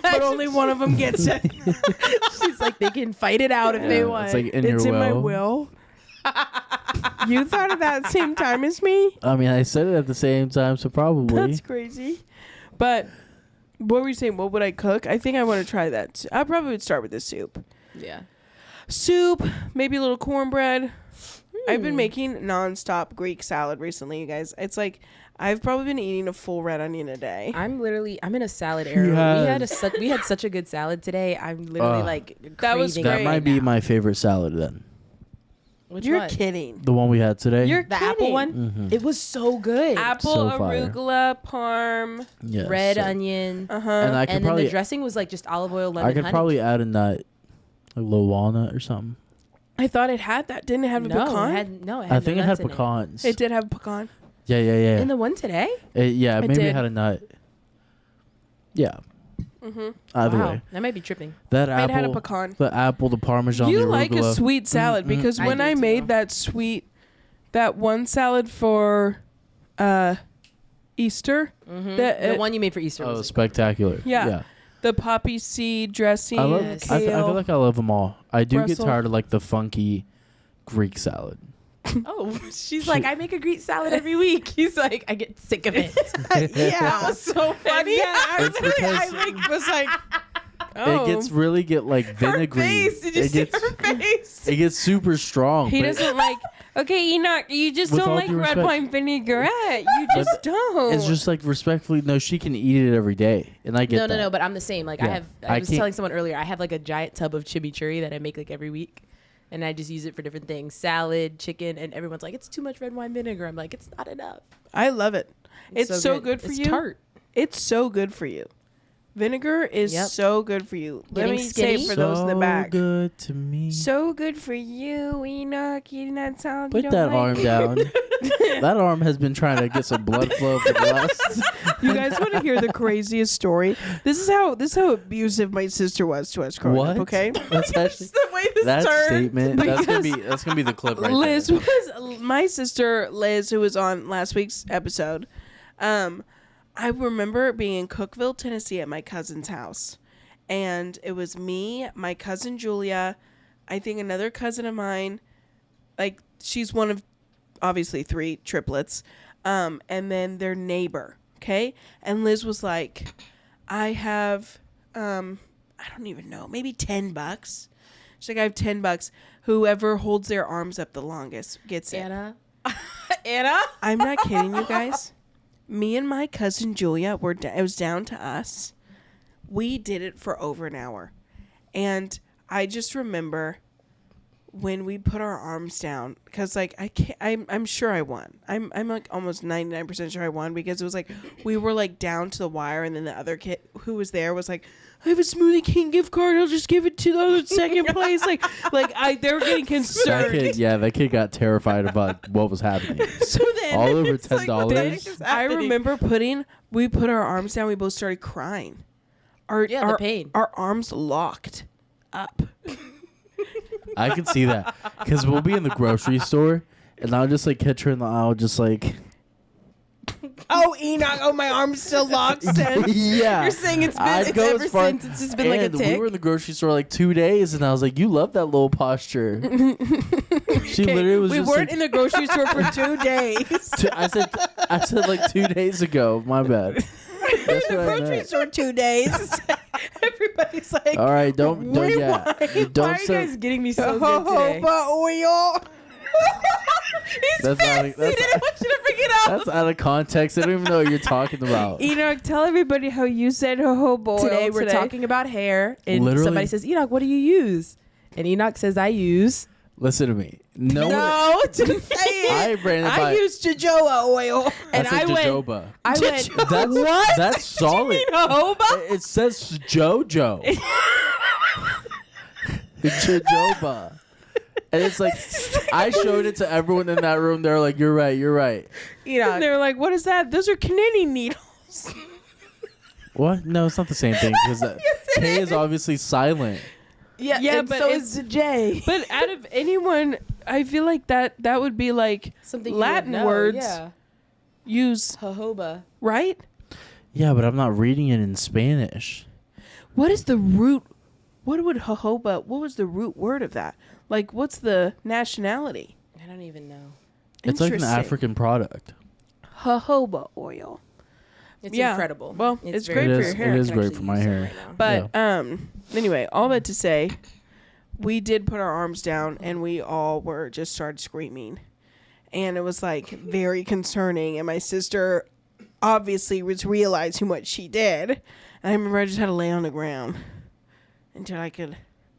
But only one of them gets it. She's like, they can fight it out if they Yeah, want. it's like in It's your in my will. will. You thought of that at the same time as me? I mean, I said it at the same time, so probably. That's crazy. But what were you saying? What would I cook? I think I want to try that. I probably would start with this soup. yeah. Soup, maybe a little cornbread. I've been Hmm. making nonstop Greek salad recently, you guys. It's like I've probably been eating a full red onion a day. I'm in a salad era. Yes. We had such a good salad today. I'm literally That was craving great. That it might right be now. my favorite salad then. Which You're one? kidding. The one we had today. You're The kidding. apple one? Mhm. It was so good. Apple, So fire. arugula, parm. Yes. Red So- onion. Uh-huh. And I could And then probably the dressing was like just olive oil, lemon, I could honey. probably add a nut, like a little walnut or something. I thought it had that. Didn't it have a pecan? It had I think it had nuts in pecans. It did have pecan. Yeah. In the one today? Yeah, It maybe did. it had a nut. Yeah. Mm-hmm. Either Wow. way, That might be tripping. that It had a apple, pecan. the apple, the parmesan, You the like a arugula. sweet salad because I when do I too. made that one salad for Easter, The one you made for Easter Oh, was spectacular! Yeah. the poppy seed dressing, I love. Yes. I kale. feel like I love them all. I do Brussels. get tired of like the funky Greek salad. Oh, she's like, I make a Greek salad every week. He's like, I get sick of it. That was so funny. Yeah, It's because- was like, oh. It gets really like vinegary. Did you it see gets her face? it gets super strong. He but- doesn't like. Okay, Enoch, you just With don't all like due red respect- wine vinaigrette. You But just don't. It's just like respectfully. No, she can eat it every day, and I get No, that. no, no. But I'm the same. Like Yeah. I I was can't- telling someone earlier, I have like a giant tub of chimichurri that I make like every week, and I just use it for different things: salad, chicken, and everyone's like, it's too much red wine vinegar. I'm like, it's not enough. I love it. It's so good for it's you. Tart. It's so good for you. Vinegar is Yep. so good for you. Let Getting me say it skinny? for those in the back. good to me. So good for you, Enoch. Eating that salad. Put you that don't arm like. down. That arm has been trying to get some blood flow for the last. You guys want to hear the craziest story? This is how abusive my sister was to us growing What? up. Okay. That's actually the way this that turned. statement. Because That's gonna be the clip right Liz there. was my sister Liz, who was on last week's episode. I remember being in Cookeville, Tennessee at my cousin's house. And it was me, my cousin Julia, I think another cousin of mine. Like, she's one of obviously 3 triplets. And then their neighbor. Okay. And Liz was like, I have, I don't even know, maybe $10. She's like, I have $10. Whoever holds their arms up the longest gets it. Anna. Anna. I'm not kidding you guys. Me and my cousin Julia it was down to us. We did it for over an hour. And I just remember when we put our arms down, because like I'm sure I won. I'm like almost 99% sure I won, because it was like we were like down to the wire, and then the other kid who was there was like, I have a Smoothie King gift card. I'll just give it to the other second place. Like they were getting concerned. That kid got terrified about what was happening. So then All over It's like, what the heck $10. is I happening? remember we put our arms down. We both started crying. The pain. Our arms locked up. I can see that because we'll be in the grocery store, and I'll just like catch her in the aisle, just like. Oh, Enoch! Oh, my arm's still locked. Yeah. You're saying it's I'd go ever as far- since. It's just been like a And tick. we were in the grocery store like 2 days, and I was like, "You love that little posture." She literally was We just weren't like, in the grocery store for 2 days. I said like 2 days ago. My bad. That's In the what I grocery meant. store 2 days. Everybody's like, All right, don't yeah, rewind. don't Why are you say guys getting me so good today? oil. that's out of, I didn't want you to bring it up. that's out of context. I don't even know what you're talking about. Enoch, tell everybody how you said jojoba oil Today we're talking about hair, and Literally. somebody says, Enoch, what do you use? And Enoch says, I use. Listen to me. No, one, No, just say it. I ran it I by. used jojoba oil. And I said I went- jojoba. I went, That's what? That's solid. Jojoba? It says JoJo. Jojoba. And it's like, I showed it to everyone in that room. They're like, you're right, you're right. And Enoch. they're like, what is that? Those are knitting needles. What? No, it's not the same thing because K is obviously silent. Yeah, Yeah, and but so it's- is the J. But out of anyone, I feel like that would be like Something Latin you would know, words Yeah. use, Jojoba. right? Yeah, but I'm not reading it in Spanish. What is the root? What was the root word of that? Like, what's the nationality? I don't even know. It's like an Interesting. African product. Jojoba oil. It's Yeah. incredible. Well, it's very great It for is, your hair. it is I can great actually for my use it hair. right now. But anyway, all that to say, we did put our arms down and we all just started screaming. And it was like very concerning. And my sister obviously was realizing what she did. And I remember I just had to lay on the ground until I could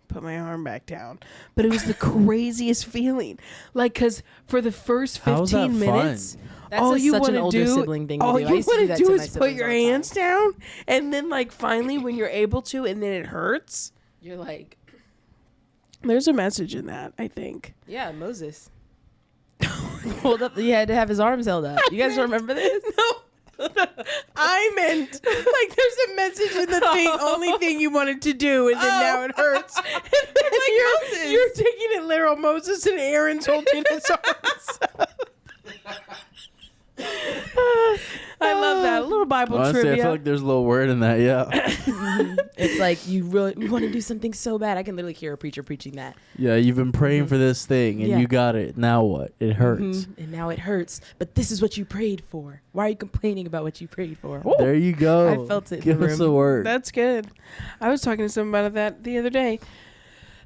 put my arm back down. But it was the craziest feeling. Like, because for the first 15 minutes, That's all you such want an to older do, sibling thing to all do. I you used to do want that to do to my is put siblings your all the time. hands down. And then, like, finally, when you're able to, and then it hurts. You're like, There's a message in that, I think. yeah, Moses. Hold up. He had to have his arms held up. You guys remember this? No. I meant like there's a message in the thing, only thing you wanted to do, and then now it hurts. And then you're taking it literal. Moses and Aaron's holding his arms up. I love that. A little Bible Honestly, trivia. I feel like there's a little word in that. Yeah. It's like you want to do something so bad. I can literally hear a preacher preaching that. Yeah, you've been praying for this thing and Yeah. you got it. Now what? It hurts. And now it hurts. But this is what you prayed for. Why are you complaining about what you prayed for? There you go. I felt it in Give the us room. a word. That's good. I was talking to someone about that the other day.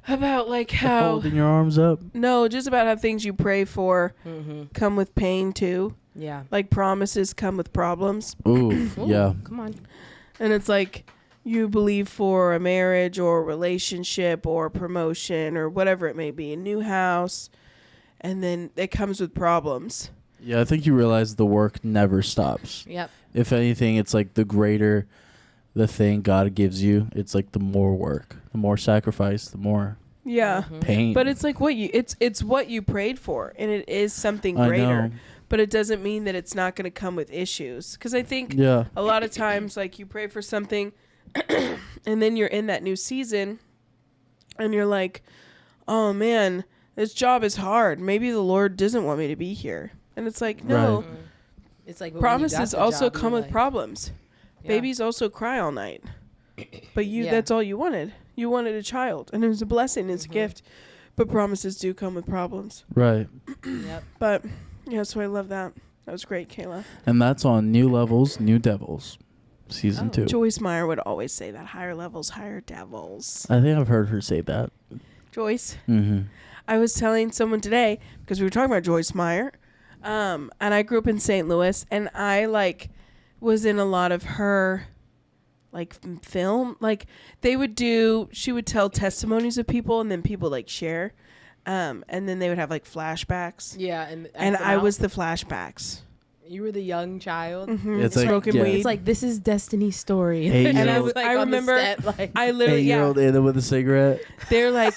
About like how Holding your arms up. no, just about how things you pray for come with pain too. Yeah. Like promises come with problems. Ooh, yeah. Come on. And it's like you believe for a marriage or a relationship or promotion or whatever it may be, a new house, and then it comes with problems. Yeah, I think you realize the work never stops. Yep. If anything, it's like the greater the thing God gives you, it's like the more work, the more sacrifice, the more Yeah. pain. But it's like it's what you prayed for, and it is something I greater. know. But it doesn't mean that it's not going to come with issues. Because I think Yeah. a lot of times, like, you pray for something, and then you're in that new season, and you're like, oh, man, this job is hard. Maybe the Lord doesn't want me to be here. And it's like, no. Right. It's like but when you got Promises the also job, come you're with like, problems. yeah. Babies also cry all night. But Yeah. that's all you wanted. You wanted a child. And it was a blessing. It's a gift. But promises do come with problems. Right. Yep. But, yeah, so I love that. That was great, Kayla. And that's on New Levels, New Devils, season Oh. 2. Joyce Meyer would always say that. Higher levels, higher devils. I think I've heard her say that. Joyce. Mm-hmm. I was telling someone today, because we were talking about Joyce Meyer, and I grew up in St. Louis, and I, like, was in a lot of her, like, film. Like, she would tell testimonies of people, and then people, like, share. And then they would have, like, flashbacks. Yeah. And I was the flashbacks. You were the young child. Mm-hmm. It's like, Smoking yeah. weed. It's like, this is Destiny's story. 8-year-old. And I I remember, I literally, 8-year-old Anna with a cigarette. they're like,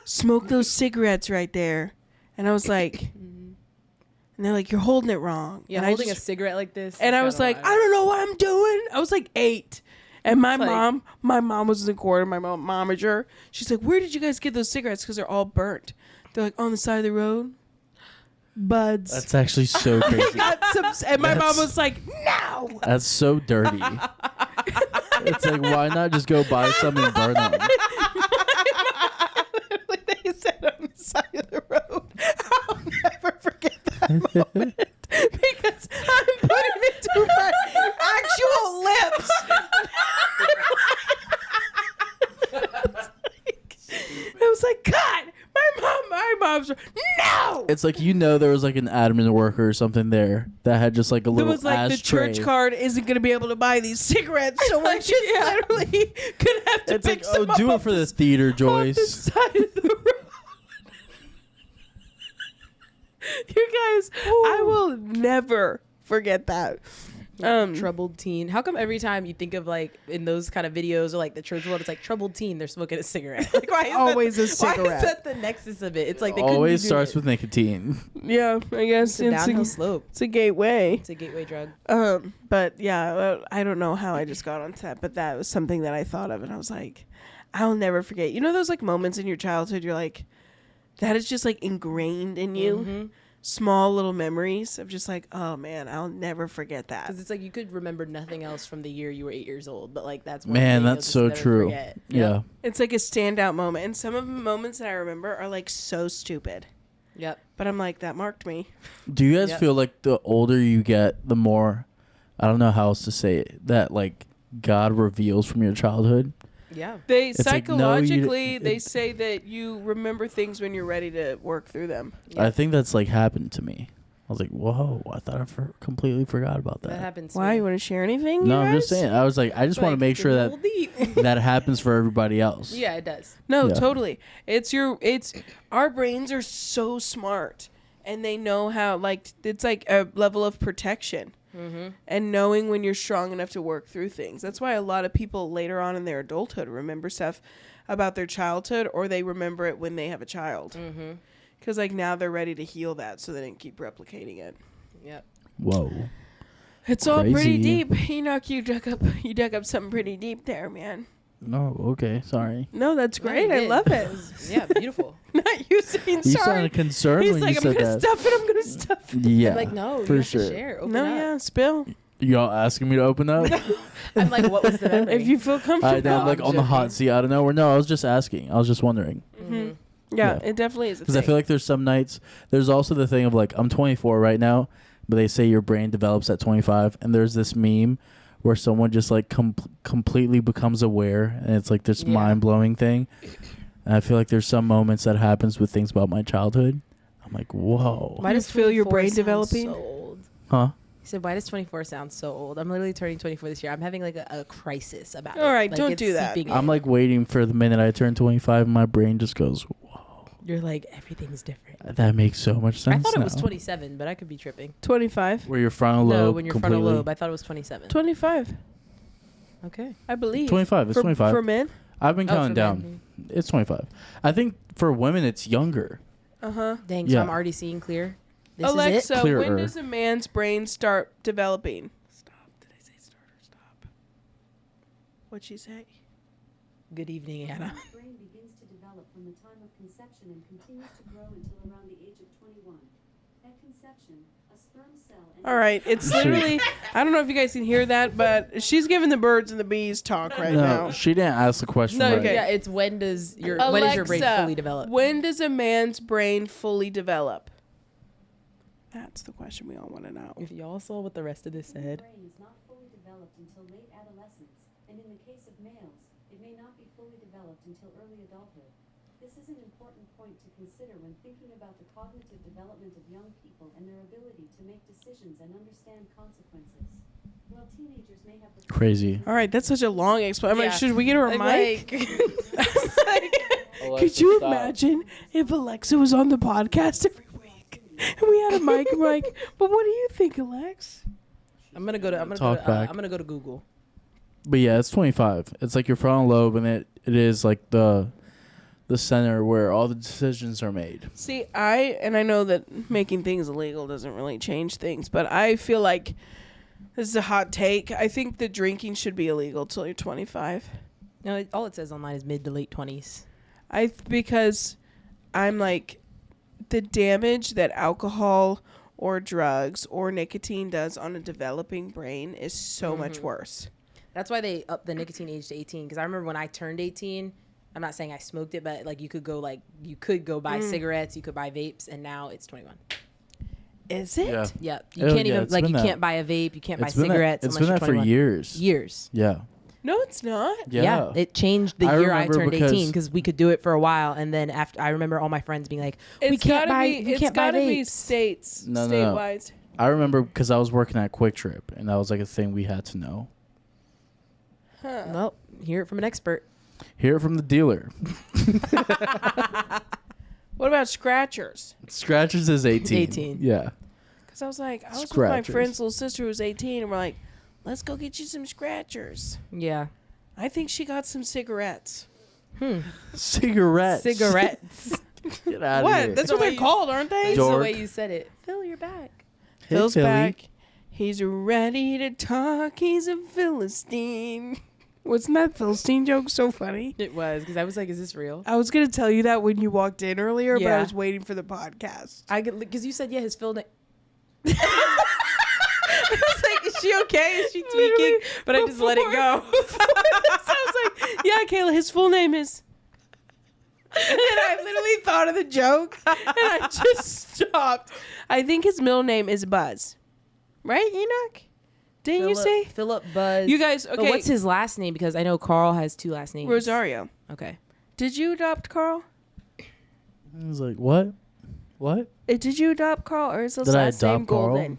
smoke those cigarettes right there. And I was like, and they're like, you're holding it wrong. Yeah, and holding I a cigarette like this. And is I was kinda like, wild. I don't know what I'm doing. I was like 8. And my It's like- mom was in the corner, my momager. She's like, where did you guys get those cigarettes? Because they're all burnt. They're like, on the side of the road. Buds. That's actually so crazy. And my mom was like, no. That's so dirty. It's like, why not just go buy some and burn them? They said on the side of the road. I'll never forget that moment. Because I'm putting it to my actual lips. I was like, God, my mom's no. It's like, there was like an admin worker or something there that had just like a It little was like the ashtray. church card isn't going to be able to buy these cigarettes, so we're just literally going to have to It's pick like, some do up it for the theater, off the Joyce. side of the road. You guys, I will never forget that. Troubled teen. How come every time you think of like in those kind of videos or like the church world, it's like troubled teen, they're smoking a cigarette. Like why is Always a Why cigarette. is that the nexus of it? It's like they couldn't Always be doing starts it. with nicotine. Yeah, I guess It's a downhill slope. it's a gateway. It's a gateway drug. But yeah, I don't know how I just got onto that, but that was something that I thought of, and I was like, I'll never forget. You know those like moments in your childhood, you're like, that is just like ingrained in you. Mm-hmm. Small little memories of just like, oh man, I'll never forget that. Because it's like you could remember nothing else from the year you were 8 years old, but like that's one Man, thing you'll that's just so never true. forget. Yeah. It's like a standout moment, and some of the moments that I remember are like so stupid. Yep. But I'm like, that marked me. Do you guys Yep. feel like the older you get, the more, I don't know how else to say it, that like God reveals from your childhood? Yeah. They It's like, no, you psychologically, d- they say that you remember things when you're ready to work through them. I think that's like happened to me. I was like, whoa, I thought I completely forgot about That that. happens. to Why? me. You want to share anything? No, you I'm just guys? saying. I was like, I just want to Like, make sure that that happens for everybody else. Yeah, it does. No, Yeah. totally. It's our brains are so smart, and they know how, like, it's like a level of protection. Mm-hmm. And knowing when you're strong enough to work through things. That's why a lot of people later on in their adulthood remember stuff about their childhood, or they remember it when they have a child. Mm-hmm. Because, like, now they're ready to heal that so they didn't keep replicating it. Yep. Whoa. It's all pretty Crazy. deep. Enoch, you dug up something pretty deep there, man. No, okay, sorry. No, that's No, great. you I did. love it. Yeah, beautiful. Not you saying You sorry. sounded concerned He's when like, you I'm said gonna that. stuff it. I'm gonna stuff it. Yeah, I'm like, no, for you have sure. to share. Open No, up. yeah, spill. Y'all asking me to open up? I'm like, what was the memory? If you feel comfortable. I'm like I'm on the hot joking. seat out of nowhere. No, I was just asking. I was just wondering. Mm-hmm. Yeah, Yeah. it definitely is. Because I feel like there's some nights. There's also the thing of like, I'm 24 right now, but they say your brain develops at 25. And there's this meme where someone just like completely becomes aware. And it's like this Yeah. mind-blowing thing. And I feel like there's some moments that happens with things about my childhood. I'm like, whoa. Why does feel your 24 brain sound developing? So old? Huh? He said, why does 24 sound so old? I'm literally turning 24 this year. I'm having like a crisis about it. All right, Like, don't it's do that. seeping I'm in. like waiting for the minute I turn 25 and my brain just goes, whoa. You're like, everything's different. That makes so much sense I thought it was now. 27, but I could be tripping. 25. Where your frontal lobe No, when you're frontal completely- lobe, I thought it was 27. 25. Okay. I believe. 25. It's for, 25. For men? I've been Oh, counting for down. men. It's 25. I think for women it's younger. Uh-huh. Dang, so Yeah. I'm already seeing clear. This is Alexa, it? when Clearer. does a man's brain start developing? Stop. Did I say start or stop? What'd she say? Good evening, Anna. The brain begins to develop from the time of conception and continues to grow until around the age of 21. At conception, a sperm cell... All right. It's literally, I don't know if you guys can hear that, but she's giving the birds and the bees talk right no, now. she didn't ask the question. No, right. okay. Yeah, it's when is your brain Alexa, fully develop? when does a man's brain fully develop? That's the question we all want to know. If y'all saw what the rest of this The said. brain is not fully developed until late adolescence, and in the case of males, it may not be fully developed until early adulthood. This is an important point to consider when thinking about the cognitive development of young people and their ability to make decisions and understand consequences. While teenagers may have the Crazy. All right, that's such a long explanation. I'm like, Yeah. should we get her a mic? Could you imagine if Alexa was on the podcast every week and we had a mic? I'm like, but what do you think, Alex? I'm gonna go Talk back. I'm gonna go to Google. But yeah, it's 25. It's like your frontal lobe, and it is like the center where all the decisions are made. See, I know that making things illegal doesn't really change things, but I feel like this is a hot take. I think that drinking should be illegal till you're 25. No, all it says online is mid to late 20s. Because I'm like, the damage that alcohol or drugs or nicotine does on a developing brain is so much worse. That's why they upped the nicotine age to 18. Because I remember when I turned 18, I'm not saying I smoked it, but like you could go buy cigarettes, you could buy vapes, and now it's 21. Is it? Yeah. Yeah, you Oh, can't yeah, even it's like been you that. can't buy a vape, you can't buy It's been that- cigarettes. It's unless been you're that for 21. years. Years. Yeah. No, it's not. Yeah. It changed the I year I remember turned because- 18 because we could do it for a while, and then after I remember all my friends being like, "We It's can't gotta buy, be, we it's can't buy gotta be vapes." states, No. statewide. I remember because I was working at Quick Trip, and that was like a thing we had to know. Huh. Well, hear it from an expert. Hear it from the dealer. What about scratchers? Scratchers is 18. 18. Yeah. Because I was like, I was with my Scratchers. friend's little sister who was 18, and we're like, let's go get you some scratchers. Yeah. I think she got some cigarettes. Cigarettes. Cigarettes. Get out of What? here. That's The what they're way you- called, aren't they? This is Dork. the way you said it. Fill your back. Hey, Phil's Philly. back. He's ready to talk. He's a Philistine. Wasn't that Philistine joke so funny? It was because I was like, "Is this real?" I was going to tell you that when you walked in earlier, but I Yeah. was waiting for the podcast. Because you said his full name. I was like, "Is she okay? Is she tweaking?" Literally, But I just let it go. I was like, yeah, Kayla, his full name is... And I literally thought of the joke, and I just stopped. I think his middle name is Buzz. Right, Enoch? Didn't you say? Philip Buzz? You guys, But okay. what's his last name? Because I know Carl has two last names. Rosario. Okay. Did you adopt Carl? I was like, what? What? Did you adopt Carl, or is his Did I last name adopt Carl? Golden?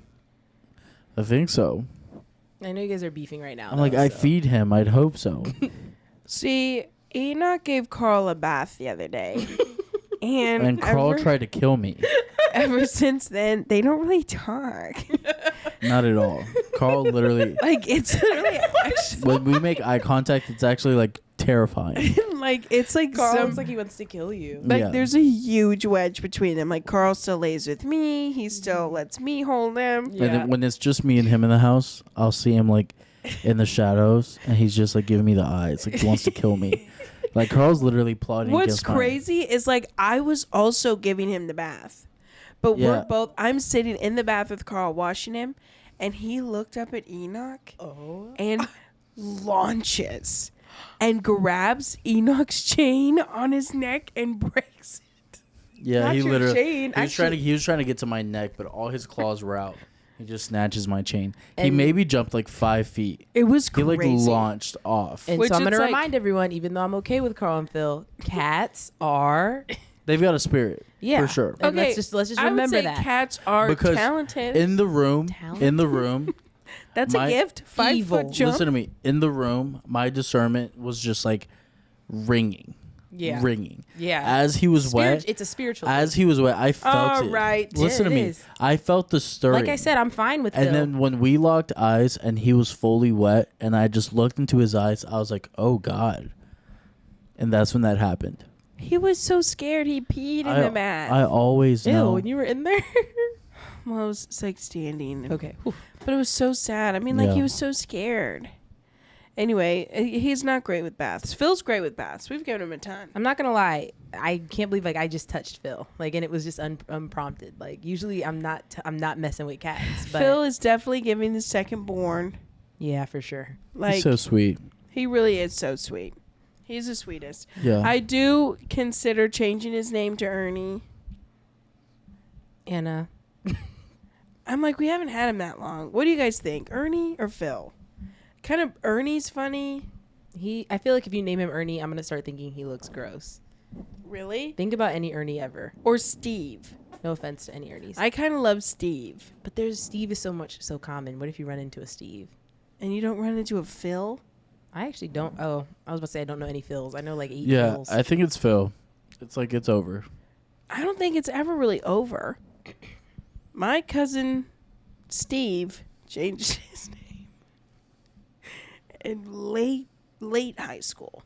I think so. I know you guys are beefing right now. I'm like, I feed him. I'd hope so. See, Enoch gave Carl a bath the other day. And Carl tried to kill me. Ever since then, they don't really talk. Not at all. Carl literally, Like, it's literally actually, when we make eye contact, it's actually like terrifying. like, it's like Carl some, looks like he wants to kill you. like Yeah. there's a huge wedge between them. Like, Carl still lays with me. He still lets me hold him. Yeah. And then when it's just me and him in the house, I'll see him like in the shadows, and he's just like giving me the eyes, like he wants to kill me. Like Carl's literally plotting. What's against mine. crazy is, like, I was also giving him the bath. But Yeah. we're both, I'm sitting in the bath with Carl washing him, and he looked up at Enoch and launches and grabs Enoch's chain on his neck and breaks it. Yeah, Not he your literally. chain, He was trying to get to my neck, but all his claws were out. He just snatches my chain. He And- maybe jumped like 5 feet. It was He crazy. like launched off. And Which so I'm it's gonna like- remind everyone, even though I'm okay with Carl and Phil, cats are They've got a spirit. yeah For sure. And let's just I would remember say that. cats are Because talented. In the room, That's my- a gift. 5 Evil. foot jump. listen to me. In the room, my discernment was just like ringing. Yeah. Ringing. Yeah. As he was wet. It's a spiritual. As he was wet, I felt it. right. Listen Yeah, to it me. is. I felt the stirring. like I said, I'm fine with And Phil. then when we locked eyes and he was fully wet and I just looked into his eyes, I was like, oh God. And that's when that happened. He was so scared he peed in the bath. I always Ew, know. when you were in there. Well, it was like standing. Okay. Whew. But it was so sad. I mean, like, Yeah. he was so scared. Anyway, he's not great with baths. Phil's great with baths. We've given him a ton. I'm not gonna lie. I can't believe like I just touched Phil. Like, and it was just unprompted. Like, usually I'm not messing with cats. But Phil is definitely giving the second born. yeah, for sure. Like, He's so sweet. he really is so sweet. He's the sweetest. Yeah. I do consider changing his name to Ernie. Anna. I'm like, we haven't had him that long. What do you guys think? Ernie or Phil? Kind of Ernie's funny. I feel like if you name him Ernie, I'm gonna start thinking he looks gross. Really? Think about any Ernie ever. Or Steve. No offense to any Ernies. I kind of love Steve. But Steve is so common. What if you run into a Steve? And you don't run into a Phil? I actually don't. Oh, I was about to say I don't know any Phils. I know like 8 Yeah, Phils. I think it's Phil. It's like it's over. I don't think it's ever really over. My cousin Steve changed his name in late high school.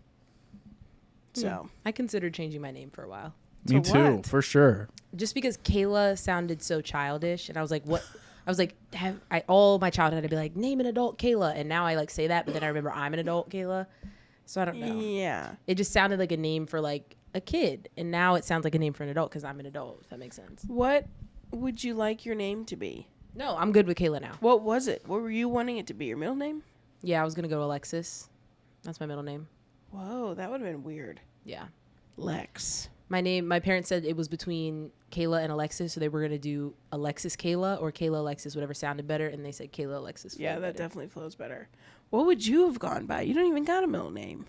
So I considered changing my name for a while. Me To too, what? for sure. Just because Kayla sounded so childish, and I was like, what? I was like, all my childhood I'd be like, name an adult Kayla, and now I like say that, but then I remember I'm an adult Kayla, so I don't know. yeah. It just sounded like a name for like a kid, and now it sounds like a name for an adult because I'm an adult. If that makes sense. What would you like your name to be? No, I'm good with Kayla now. What was it? What were you wanting it to be? Your middle name? Yeah, I was gonna go Alexis. That's my middle name. Whoa, that would have been weird. Yeah. Lex. My parents said it was between Kayla and Alexis, so they were gonna do Alexis Kayla or Kayla Alexis, whatever sounded better, and they said Kayla Alexis. Yeah, flowed that better. definitely flows better. What would you have gone by? You don't even got a middle name.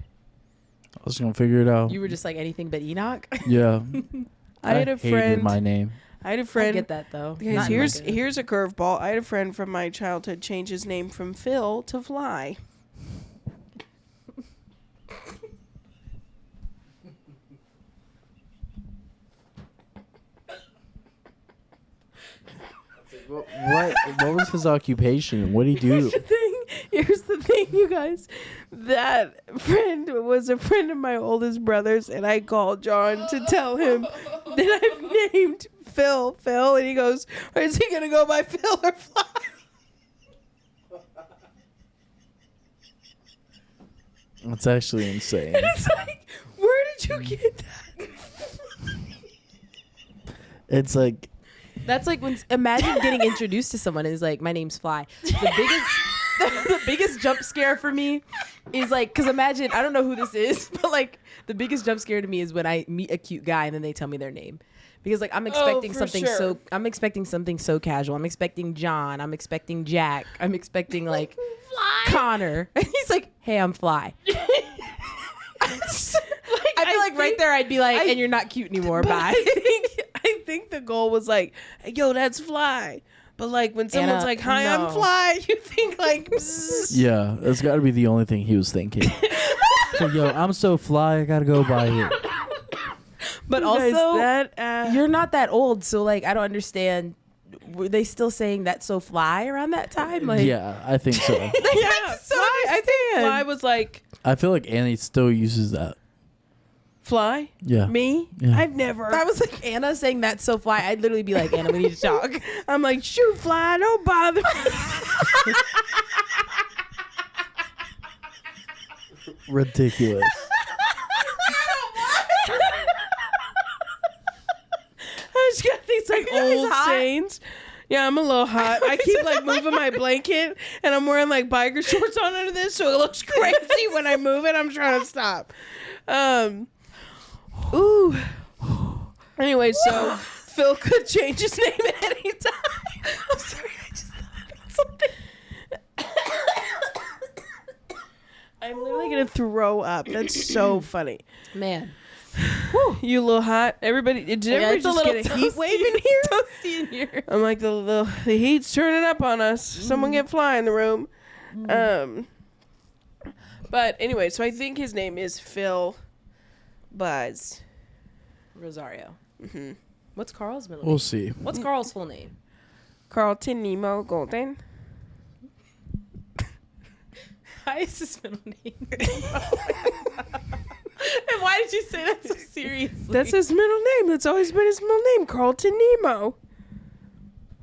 I was gonna figure it out. You were just like anything but Enoch. Yeah. I had a hated friend. my name. I had a I friend. get that though. Guys, Not in like a- here's a curveball. I had a friend from my childhood change his name from Phil to Fly. What was his occupation? What did he do? Here's the thing, you guys. That friend was a friend of my oldest brother's, and I called John to tell him that I've named Phil, and he goes, "Is he gonna go by Phil or Fly?" That's actually insane. It's like, where did you get that? It's like That's like when imagine getting introduced to someone and it's like, my name's Fly. The biggest jump scare for me is like, because imagine, I don't know who this is, but like the biggest jump scare to me is when I meet a cute guy and then they tell me their name. Because like I'm expecting for something sure. I'm expecting something so casual. I'm expecting John. I'm expecting Jack. I'm expecting like Connor. And he's like, hey, I'm Fly. I feel like right there I'd be like, and you're not cute anymore. But Bye. I think the goal was like, hey, yo, that's Fly. But like when someone's Anna, like, hi, no. I'm Fly, you think like, bzzz. Yeah, that's got to be the only thing he was thinking. So, yo, I'm so fly, I got to go by here. But Guys, also, that, you're not that old, so like I don't understand. Were they still saying that's so fly around that time? Like, Yeah, I think so. yeah, so Fly, I think understand. Fly was like, I feel like Annie still uses that. Fly? Yeah. Me? Yeah. I've never. if I was like Anna saying that's so fly, I'd literally be like, Anna, we need to talk. I'm like, shoot, Fly, don't bother me. Ridiculous. I just got these like Are you guys old hot? stains. Yeah, I'm a little hot. I keep like moving my blanket and I'm wearing like biker shorts on under this so it looks crazy when I move it. I'm trying to stop. Ooh. Anyway, so Phil could change his name at any time. I'm sorry, I just thought about something. I'm literally gonna throw up. That's so funny. Man, You a little hot? Everybody, did everybody it's a just little get a heat wave in here? toasty in here. I'm like the heat's turning up on us. Someone get Fly in the room. But anyway, so I think his name is Phil Buzz. Rosario. What's Carl's middle name? We'll see. What's Carl's full name? Carlton Nemo Golden. Why is his middle name? And why did you say that so seriously? That's his middle name. That's always been his middle name, Carlton Nemo.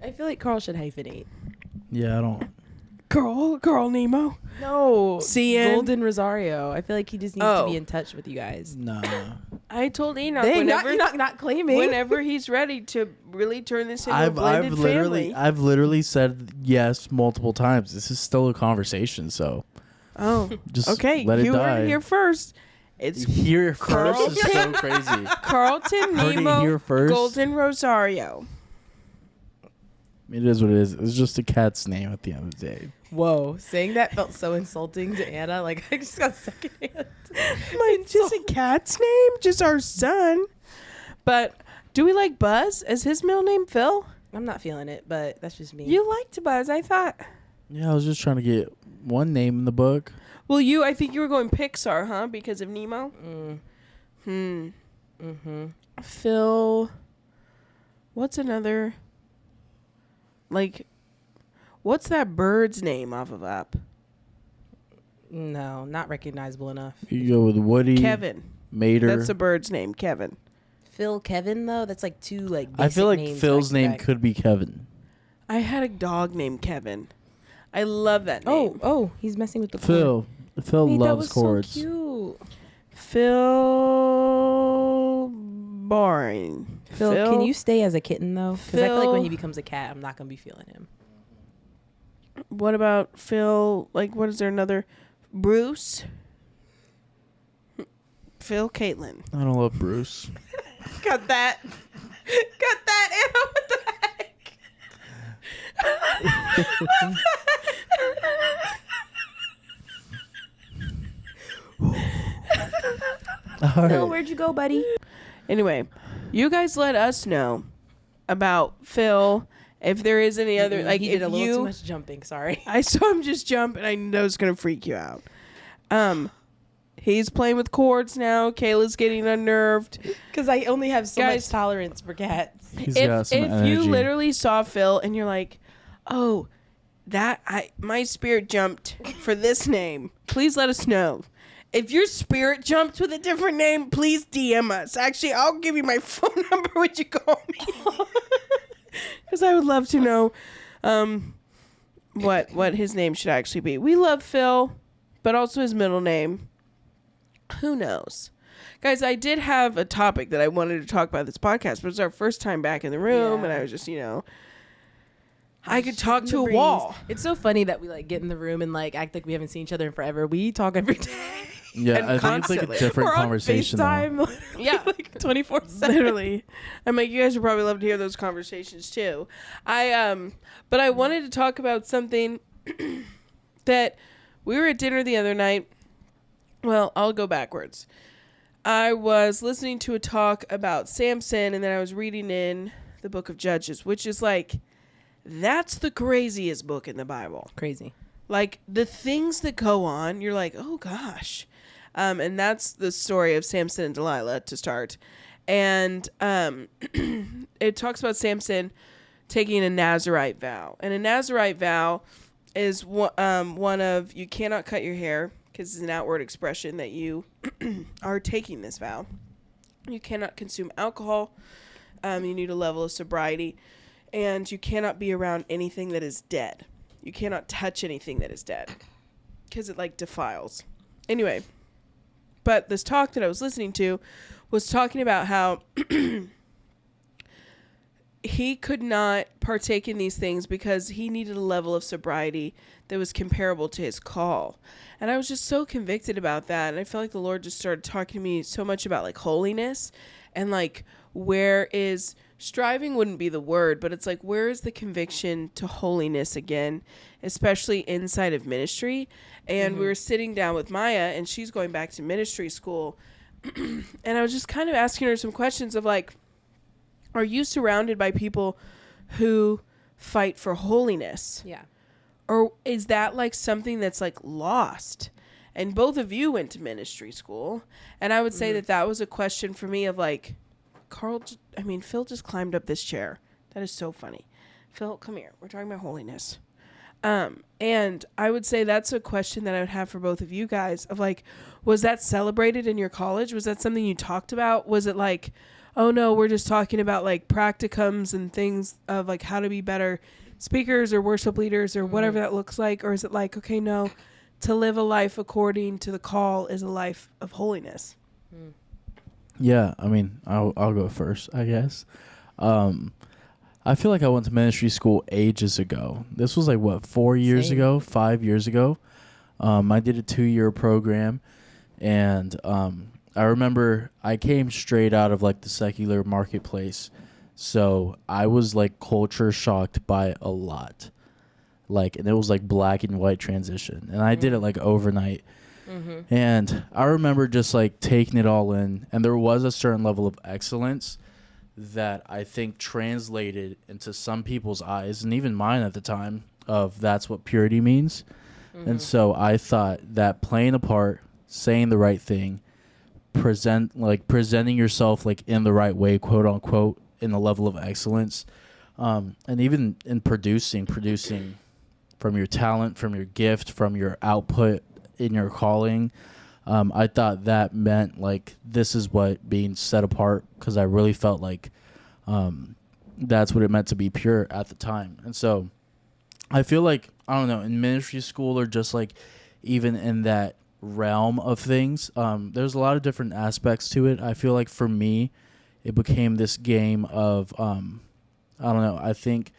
I feel like Carl should hyphenate. Yeah, I don't. Carl Nemo. No, CN. Golden Rosario. I feel like he just needs to be in touch with you guys. Nah. I told Enoch Dang, whenever not claiming. whenever he's ready to really turn this into a I've blended literally family. said yes multiple times. This is still a conversation, so Oh, just okay. let it You die. heard it here first. It's Here first is so crazy. Carlton Heard it Nemo here first. Golden Rosario. It is what it is. It's just a cat's name at the end of the day. Whoa, saying that felt so insulting to Anna. Like I just got secondhand. Like just a cat's name, just our son. But do we like Buzz as his middle name, Phil? I'm not feeling it, but that's just me. You liked Buzz, I thought. Yeah, I was just trying to get one name in the book. Well, I think you were going Pixar, huh? Because of Nemo. Phil. What's another? Like, what's that bird's name off of Up? No, not recognizable enough. You go with Woody, Kevin. Mater. That's the bird's name, Kevin. Phil, Kevin though. That's like two like. I feel basic like names Phil's back to name back. could be Kevin. I had a dog named Kevin. I love that name. Oh, he's messing with the Phil. Phil Wait, that loves was chords. So cute. Phil Boring. Phil, can you stay as a kitten though? Because I feel like when Phil- he becomes a cat, I'm not gonna be feeling him. What about Phil? Like, what is there another? Bruce. Phil Caitlin. I don't love Bruce. Got that. Got that. Anna, what the heck? All Phil, right. where'd you go, buddy? Anyway, you guys let us know about Phil. If there is any other, like, he if did a little you, too much jumping. Sorry. I saw him just jump, and I know it's gonna freak you out. He's playing with chords now. Kayla's getting unnerved. Because I only have so Guys- much tolerance for cats. He's got If some energy. you literally saw Phil and you're like, oh, my spirit jumped for this name, please let us know. If your spirit jumped with a different name, please DM us. Actually, I'll give you my phone number. Would you call me? Because I would love to know what his name should actually be. We love Phil, but also his middle name. Who knows? Guys, I did have a topic that I wanted to talk about this podcast, but it's our first time back in the room, Yeah. and I was just, I could talk to a wall. It's so funny that we like get in the room and like act like we haven't seen each other in forever. We talk every day. Yeah, and I think it's like constantly. a different We're on conversation. though. FaceTime. Yeah. like 24/7. Literally. I'm like, you guys would probably love to hear those conversations too. But I wanted to talk about something that we were at dinner the other night. Well, I'll go backwards. I was listening to a talk about Samson, and then I was reading in the book of Judges, which is like, that's the craziest book in the Bible. Crazy. Like, the things that go on, you're like, oh gosh. And that's the story of Samson and Delilah to start. And it talks about Samson taking a Nazirite vow. And a Nazirite vow is one of, you cannot cut your hair, because it's an outward expression that you are taking this vow. You cannot consume alcohol. You need a level of sobriety. And you cannot be around anything that is dead. You cannot touch anything that is dead, because it like defiles. Anyway, but this talk that I was listening to was talking about how he could not partake in these things because he needed a level of sobriety that was comparable to his call. And I was just so convicted about that. And I felt like the Lord just started talking to me so much about like holiness and like, where is striving wouldn't be the word, but it's like, where is the conviction to holiness again, especially inside of ministry? And we were sitting down with Maya, and she's going back to ministry school. And I was just kind of asking her some questions of like, are you surrounded by people who fight for holiness? Yeah. Or is that like something that's like lost? And both of you went to ministry school. And I would say that was a question for me of like, Phil just climbed up this chair. That is so funny. Phil, come here. We're talking about holiness. And I would say that's a question that I would have for both of you guys of like, was that celebrated in your college? Was that something you talked about? Was it like, oh no, we're just talking about like practicums and things of like how to be better speakers or worship leaders or whatever that looks like? Or is it like, okay, no, to live a life according to the call is a life of holiness? Yeah, I mean, I'll go first, I guess. I feel like I went to ministry school ages ago. This was like, what, 4 years ago, 5 years ago? I did a 2-year program, and I remember I came straight out of like the secular marketplace, so I was like culture shocked by a lot. Like, and it was like black and white transition, and I did it like overnight. And I remember just like taking it all in, and there was a certain level of excellence that I think translated into some people's eyes, and even mine at the time, of that's what purity means. And so I thought that playing a part, saying the right thing, presenting yourself like in the right way, quote unquote, in a level of excellence, and even in producing from your talent, from your gift, from your output in your calling. I thought that meant like, this is what being set apart, because I really felt like that's what it meant to be pure at the time. And so I feel like, I don't know, in ministry school, or just like even in that realm of things, there's a lot of different aspects to it. I feel like for me, it became this game of, I don't know, I think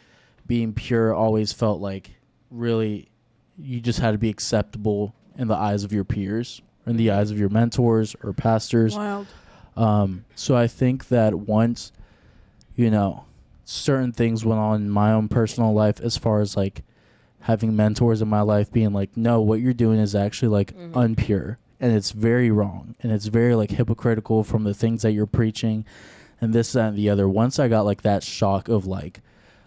being pure always felt like really you just had to be acceptable in the eyes of your peers, in the eyes of your mentors or pastors. Wild. So I think that once, certain things went on in my own personal life, as far as like having mentors in my life being like, no, what you're doing is actually like unpure, and it's very wrong, and it's very like hypocritical from the things that you're preaching, and this, that, and the other. Once I got like that shock of like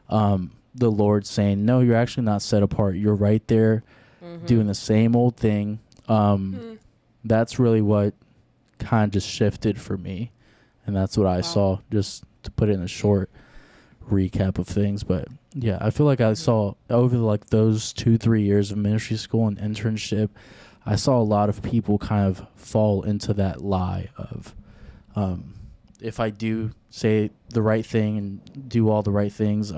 the Lord saying, no, you're actually not set apart, you're right there doing the same old thing, that's really what kind of just shifted for me. And that's what I saw, just to put it in a short recap of things. But yeah, I feel like I saw over like those 2-3 years of ministry school and internship, I saw a lot of people kind of fall into that lie of, if I do say the right thing and do all the right things,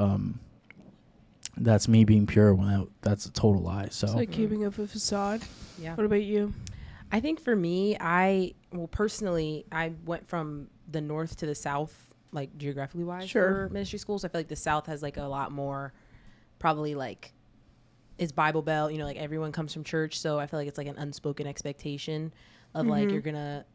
that's me being pure, when that's a total lie. So It's like keeping up a facade. Yeah. What about you? I think for me, personally, I went from the north to the south, like geographically wise, for ministry schools. I feel like the south has like a lot more, probably like, it's Bible Belt, like everyone comes from church. So I feel like it's like an unspoken expectation of like,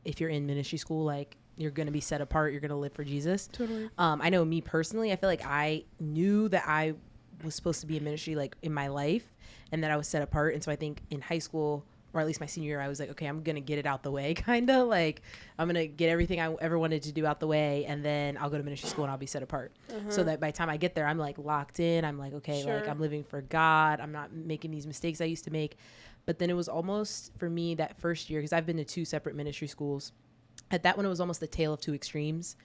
if you're in ministry school, like you're going to be set apart, you're going to live for Jesus. Totally. I know me personally, I feel like I knew that I was supposed to be in ministry like in my life, and that I was set apart. And so I think in high school, or at least my senior year, I was like, okay, I'm going to get it out the way. Kind of like I'm going to get everything I ever wanted to do out the way. And then I'll go to ministry school and I'll be set apart. So that by the time I get there, I'm like locked in. I'm like, okay, like I'm living for God. I'm not making these mistakes I used to make. But then it was almost for me that first year, because I've been to 2 separate ministry schools. At that one, it was almost the tale of 2 extremes.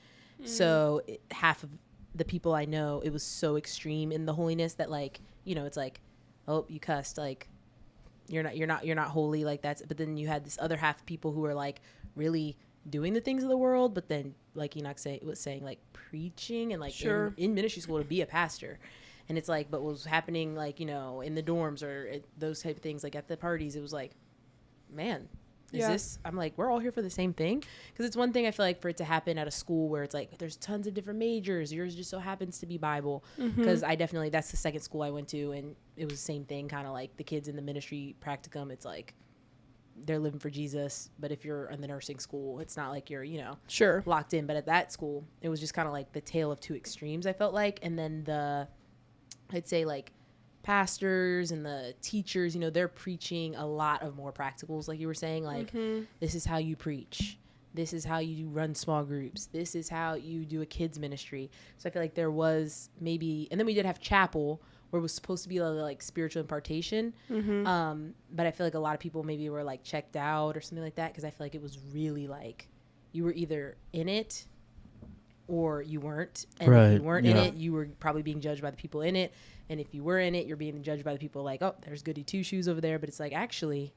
So half of the people I know, it was so extreme in the holiness that like, you know, it's like, oh, you cussed, like you're not holy, like that's, but then you had this other half of people who were like really doing the things of the world, but then like Enoch was saying like preaching and like in ministry school to be a pastor. And it's like, but what was happening like, you know, in the dorms or those type of things, like at the parties, it was like, man, is this, I'm like, we're all here for the same thing. Because it's one thing I feel like for it to happen at a school where it's like there's tons of different majors, yours just so happens to be Bible. Because I definitely, that's the second school I went to, and it was the same thing, kind of like the kids in the ministry practicum, it's like they're living for Jesus. But if you're in the nursing school, it's not like you're, you know, locked in. But at that school, it was just kind of like the tale of 2 extremes, I felt like. And then I'd say like pastors and the teachers, you know, they're preaching a lot of more practicals, like you were saying, like this is how you preach, this is how you run small groups, this is how you do a kids ministry. So I feel like there was maybe, and then we did have chapel where it was supposed to be like spiritual impartation, but I feel like a lot of people maybe were like checked out or something like that, because I feel like it was really like you were either in it or you weren't, and if you weren't in it, you were probably being judged by the people in it. And if you were in it, you're being judged by the people like, oh, there's goody 2-shoes over there. But it's like, actually,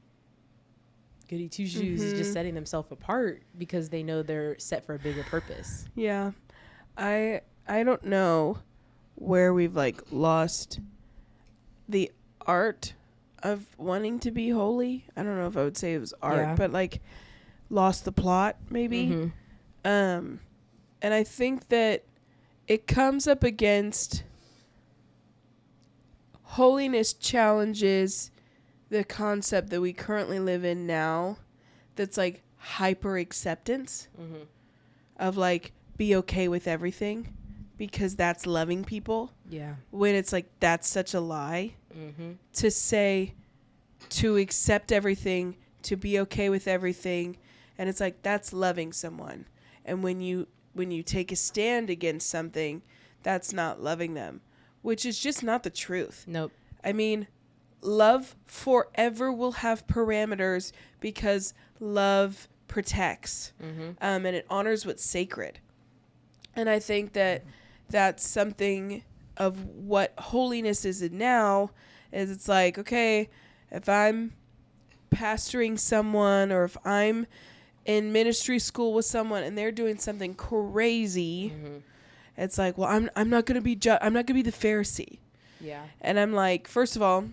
goody 2-shoes is just setting themselves apart because they know they're set for a bigger purpose. Yeah. I don't know where we've like lost the art of wanting to be holy. I don't know if I would say it was art, but like lost the plot maybe. And I think that it comes up against holiness challenges the concept that we currently live in now, that's like hyper acceptance of like be okay with everything because that's loving people. Yeah. When it's like that's such a lie. To say to accept everything, to be okay with everything, and it's like that's loving someone. And when you take a stand against something, that's not loving them. Which is just not the truth. Nope. I mean, love forever will have parameters because love protects. And it honors what's sacred. And I think that that's something of what holiness is now, is it's like, okay, if I'm pastoring someone or if I'm in ministry school with someone and they're doing something crazy, it's like, well, I'm not gonna be I'm not gonna be the Pharisee. Yeah. And I'm like, first of all,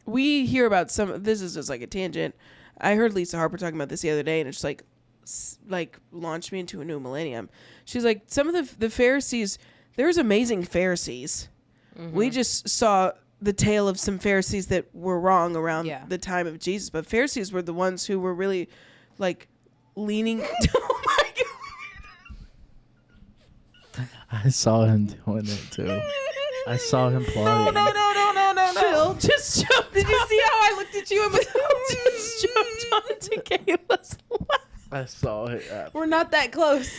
we hear about this is just like a tangent. I heard Lisa Harper talking about this the other day, and it's like launched me into a new millennium. She's like, some of the Pharisees, there's amazing Pharisees. We just saw the tale of some Pharisees that were wrong around the time of Jesus, but Pharisees were the ones who were really like leaning. Oh my God. I saw him doing it too. I saw him plotting. No. Phil just jumped. Did you see how I looked at you and just jumped onto Kayla's lap? I saw it. We're not that close.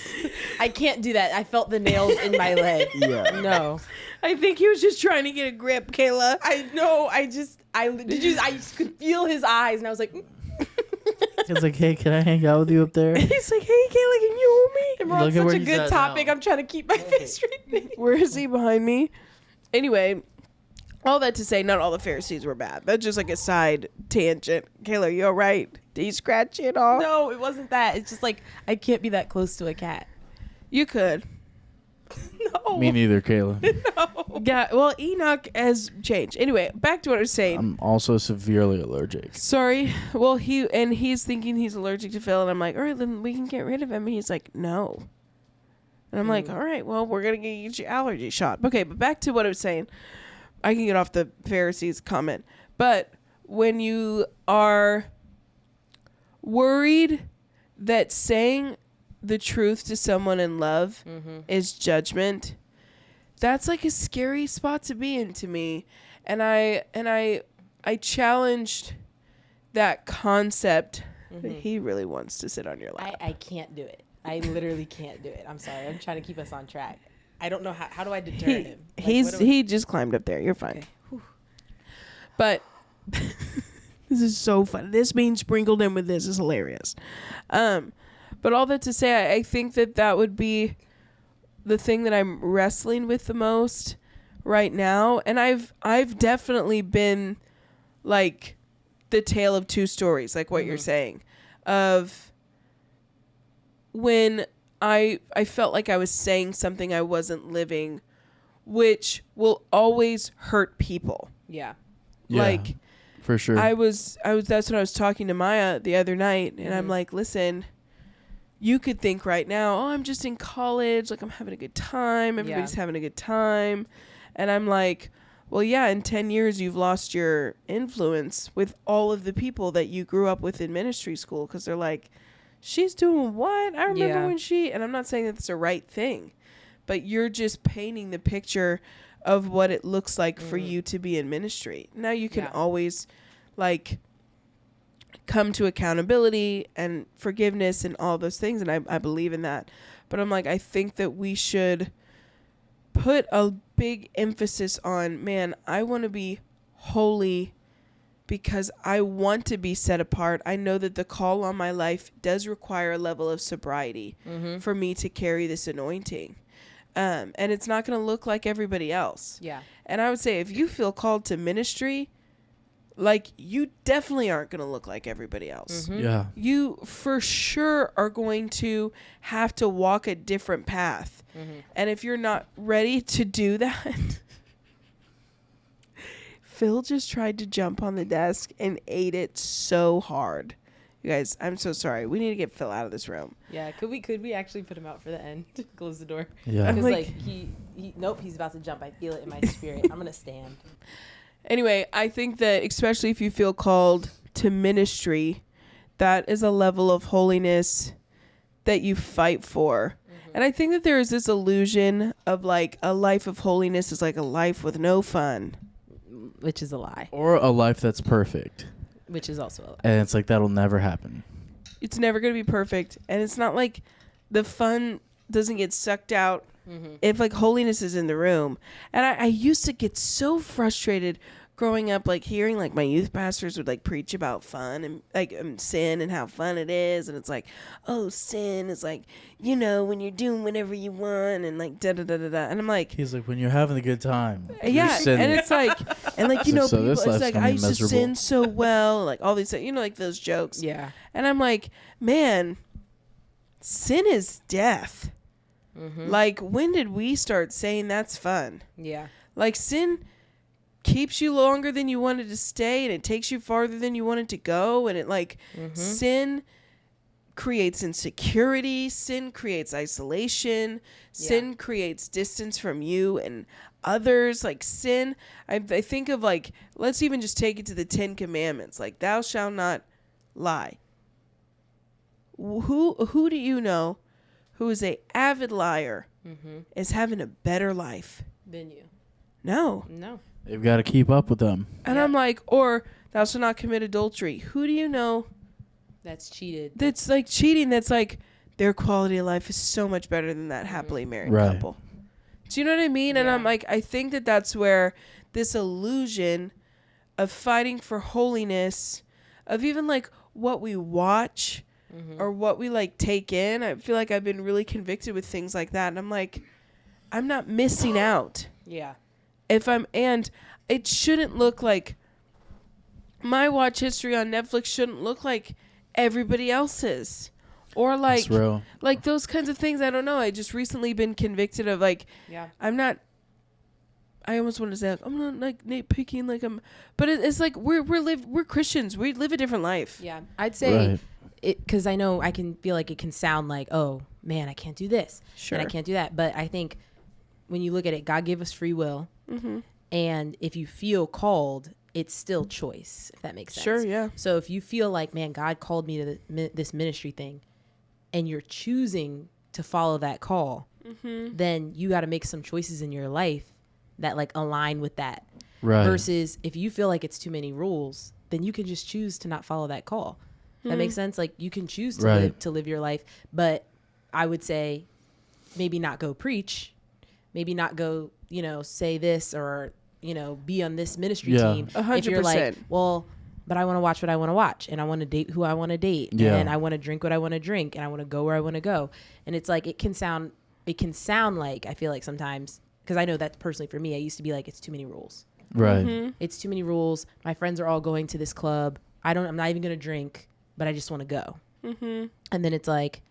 I can't do that. I felt the nails in my leg. Yeah. No. I think he was just trying to get a grip, Kayla. I know. I could feel his eyes, and I was like. He's like, hey, can I hang out with you up there? He's like, hey, Kayla, can you hold me? And we're on such a good topic. Now. I'm trying to keep my face straight. Where is he behind me? Anyway, all that to say, not all the Pharisees were bad. That's just like a side tangent. Kayla, you all right? Did you scratch it off? No, it wasn't that. It's just like, I can't be that close to a cat. You could. No. Me neither, Kayla. No. Yeah, well, Enoch has changed. Anyway, back to what I was saying. I'm also severely allergic. Sorry. Well, he's thinking he's allergic to Phil, and I'm like, all right, then we can get rid of him. And he's like, no. And I'm like, all right, well, we're going to get you allergy shot. Okay, but back to what I was saying. I can get off the Pharisees comment. But when you are worried that saying the truth to someone in love is judgment, that's like a scary spot to be in to me. And I challenged that concept. He really wants to sit on your lap. I can't do it. I literally can't do it. I'm sorry. I'm trying to keep us on track. I don't know how do I deter him? Like, He just climbed up there. You're fine. Okay. But this is so fun. This being sprinkled in with this is hilarious. But all that to say, I think that would be the thing that I'm wrestling with the most right now. And I've definitely been like the tale of two stories, like what you're saying, of when I felt like I was saying something I wasn't living, which will always hurt people. Yeah. Like, for sure. I was that's what I was talking to Maya the other night, and I'm like, listen, you could think right now, oh, I'm just in college, like I'm having a good time, everybody's having a good time. And I'm like, well, yeah, in 10 years you've lost your influence with all of the people that you grew up with in ministry school, because they're like, she's doing what? I remember when and I'm not saying that it's the right thing, but you're just painting the picture of what it looks like for you to be in ministry. Now you can always like come to accountability and forgiveness and all those things, and I believe in that. But I'm like, I think that we should put a big emphasis on, man, I want to be holy because I want to be set apart. I know that the call on my life does require a level of sobriety for me to carry this anointing. And it's not going to look like everybody else. Yeah. And I would say if you feel called to ministry, like you definitely aren't going to look like everybody else. Yeah. You for sure are going to have to walk a different path. And if you're not ready to do that, Phil just tried to jump on the desk and ate it so hard. You guys, I'm so sorry. We need to get Phil out of this room. Yeah, could we actually put him out for the end? Close the door. Yeah. I'm Because like, he nope, he's about to jump. I feel it in my spirit. I'm gonna stand. anyway, I think that especially if you feel called to ministry, that is a level of holiness that you fight for. And I think that there is this illusion of like a life of holiness is like a life with no fun. Which is a lie. Or a life that's perfect. Which is also a lie. And it's like, that'll never happen. It's never going to be perfect. And it's not like the fun doesn't get sucked out if like holiness is in the room. And I used to get so frustrated growing up, like hearing like my youth pastors would like preach about fun and like sin and how fun it is. And it's like, oh, sin is like, you know, when you're doing whatever you want and like da da da da da. And I'm like, He's like, when you're having a good time. yeah. you're sinning. And it's like, and like, you know, So people, this it's life's like, gonna I be used to miserable. sin so well, like all these, you know, like those jokes. Yeah. And I'm like, man, sin is death. Like, when did we start saying that's fun? Yeah. Like, sin keeps you longer than you wanted to stay, and it takes you farther than you wanted to go. And it like, sin creates insecurity. Sin creates isolation. Sin creates distance from you and others. Like sin, I think of like, let's even just take it to the 10 Commandments. Like, thou shalt not lie. Who do you know who is a avid liar is having a better life? Then you. No. They've got to keep up with them. And I'm like, or thou shalt not commit adultery. Who do you know That's cheated. that's like cheating? That's like their quality of life is so much better than that happily married Right. couple. Do you know what I mean? And Yeah. I'm like, I think that that's where this illusion of fighting for holiness, of even like what we watch or what we like take in. I feel like I've been really convicted with things like that. And I'm like, I'm not missing out. Yeah. And it shouldn't look like my watch history on Netflix shouldn't look like everybody else's, or like That's real. like those kinds of things. I don't know. I just recently been convicted of like, Yeah. I almost want to say like, I'm not like nitpicking, like but it's like we're Christians. We live a different life. Yeah. I'd say Right. it, because I know I can feel like it can sound like, oh man, I can't do this. Sure. And I can't do that. But I think when you look at it, God gave us free will. And if you feel called, it's still choice, if that makes sense. Sure, yeah. So if you feel like, man, God called me to this ministry thing, and you're choosing to follow that call, then you got to make some choices in your life that like align with that. Right. Versus if you feel like it's too many rules, then you can just choose to not follow that call. That makes sense. Like you can choose to live your life, but I would say maybe not go preach, maybe not go, say this or, be on this ministry team. 100%. If you're like, well, but I want to watch what I want to watch, and I want to date who I want to date, and I want to drink what I want to drink, and I want to go where I want to go. And it's like, it can sound like, I feel like sometimes, because I know that personally for me, I used to be like, it's too many rules. Right. It's too many rules. My friends are all going to this club. I'm not even going to drink, but I just want to go. And then it's like,